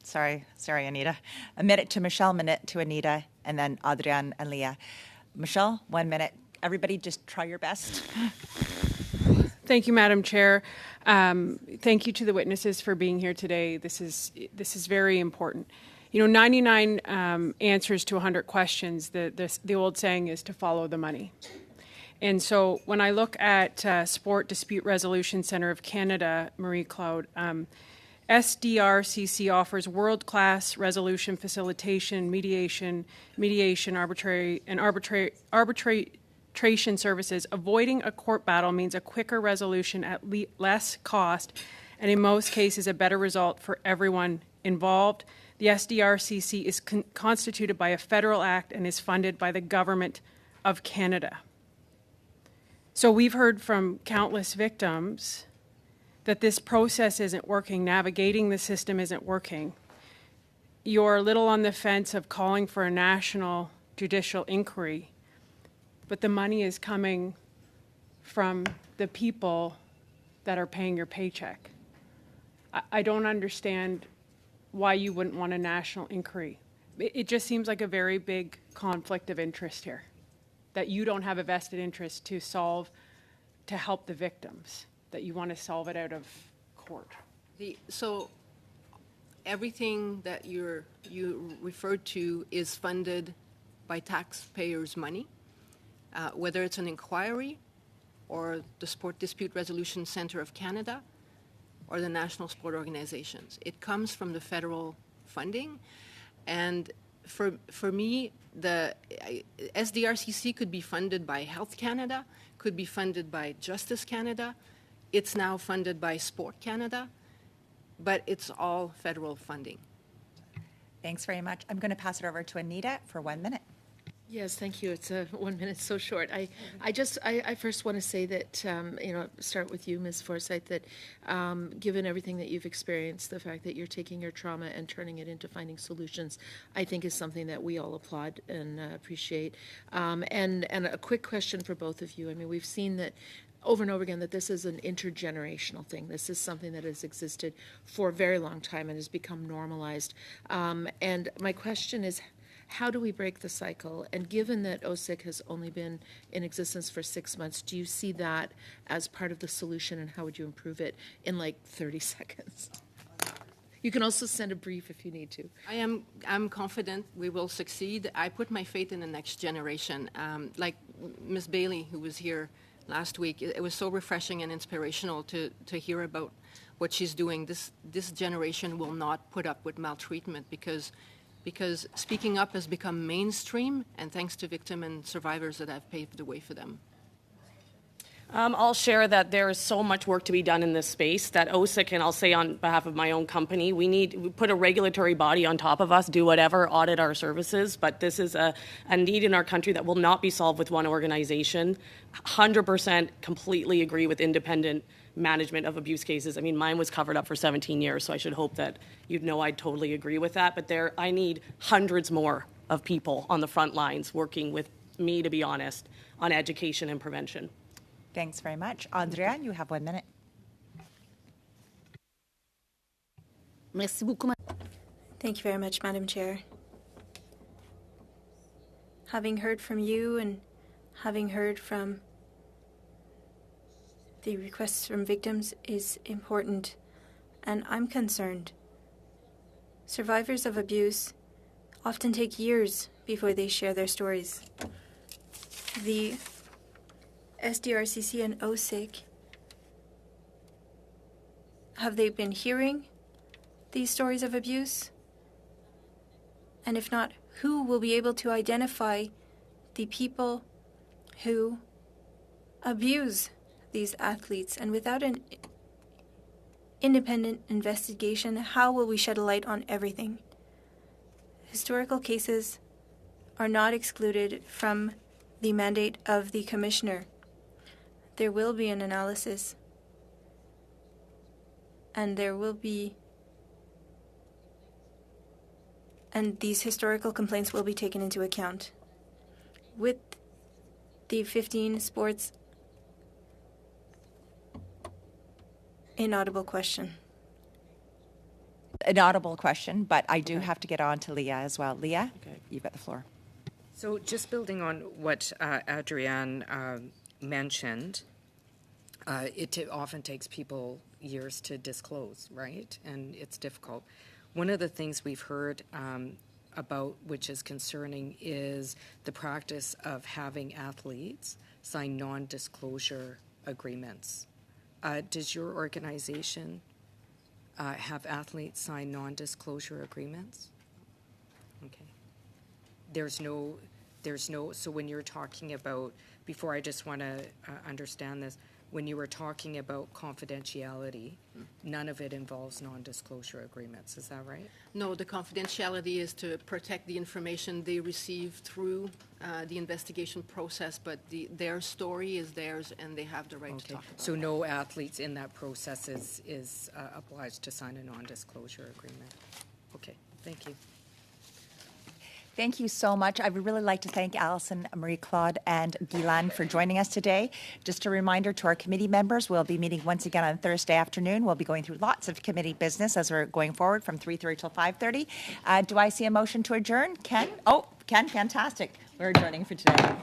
Sorry, Anita. A minute to Michelle, minute to Anita, and then Adrian and Leah. Michelle, 1 minute. Everybody just try your best. Thank you, Madam Chair. Thank you to the witnesses for being here today. This is very important. 99 answers to 100 questions, the old saying is to follow the money. And so when I look at Sport Dispute Resolution Centre of Canada, Marie-Claude, SDRCC offers world-class resolution facilitation, mediation, arbitration services. Avoiding a court battle means a quicker resolution at less cost, and in most cases a better result for everyone involved. The SDRCC is constituted by a federal act and is funded by the Government of Canada. So we've heard from countless victims that this process isn't working, navigating the system isn't working. You're a little on the fence of calling for a national judicial inquiry, but the money is coming from the people that are paying your paycheck. I don't understand why you wouldn't want a national inquiry. It just seems like a very big conflict of interest here, that you don't have a vested interest to help the victims, that you want to solve it out of court. So everything that you referred to is funded by taxpayers' money, whether it's an inquiry or the Sport Dispute Resolution Centre of Canada or the national sport organizations. It comes from the federal funding. And for me, the SDRCC could be funded by Health Canada, could be funded by Justice Canada. It's now funded by Sport Canada, but it's all federal funding. Thanks very much. I'm going to pass it over to Anita for 1 minute. Yes, thank you. It's 1 minute, so short. I first want to say that, start with you, Ms. Forsyth, that given everything that you've experienced, the fact that you're taking your trauma and turning it into finding solutions, I think is something that we all applaud and appreciate. And a quick question for both of you. I mean, we've seen that over and over again that this is an intergenerational thing. This is something that has existed for a very long time and has become normalized. And my question is, how do we break the cycle? And given that OSIC has only been in existence for 6 months, do you see that as part of the solution, and how would you improve it in like 30 seconds? You can also send a brief if you need to. I'm confident we will succeed. I put my faith in the next generation. Like Ms. Bailey, who was here last week, it was so refreshing and inspirational to hear about what she's doing. This generation will not put up with maltreatment because speaking up has become mainstream, and thanks to victims and survivors that have paved the way for them. I'll share that there is so much work to be done in this space that OSIC, and I'll say on behalf of my own company, we put a regulatory body on top of us, do whatever, audit our services, but this is a need in our country that will not be solved with one organization. 100% completely agree with independent management of abuse cases. I mean, mine was covered up for 17 years, so I should hope that you'd know I totally agree with that. But I need hundreds more of people on the front lines working with me, to be honest, on education and prevention. Thanks very much. Andrea, you have 1 minute. Merci beaucoup. Thank you very much, Madam Chair. Having heard from you and having heard from the requests from victims is important, and I'm concerned. Survivors of abuse often take years before they share their stories. The SDRCC and OSIC, have they been hearing these stories of abuse? And if not, who will be able to identify the people who abuse these athletes? And without an independent investigation, how will we shed a light on everything? Historical cases are not excluded from the mandate of the Commissioner. There will be an analysis, and these historical complaints will be taken into account. With the 15 sports inaudible question. Inaudible question, but I do have to get on to Leah as well. Leah, you've got the floor. So just building on what Adrienne mentioned, it often takes people years to disclose, right? And it's difficult. One of the things we've heard about, which is concerning, is the practice of having athletes sign non-disclosure agreements. Does your organization have athletes sign non-disclosure agreements? Okay. There's no, so when you're talking about, before I just want to understand this, when you were talking about confidentiality, none of it involves non-disclosure agreements, is that right? No, the confidentiality is to protect the information they receive through the investigation process, but their story is theirs and they have the right to talk about it. So no athletes in that process is obliged to sign a non-disclosure agreement. Okay, thank you. Thank you so much. I would really like to thank Alison, Marie-Claude, and Guylaine for joining us today. Just a reminder to our committee members, we'll be meeting once again on Thursday afternoon. We'll be going through lots of committee business as we're going forward from 3:30 till 5:30. Do I see a motion to adjourn? Ken? Oh, Ken, fantastic. We're adjourning for today.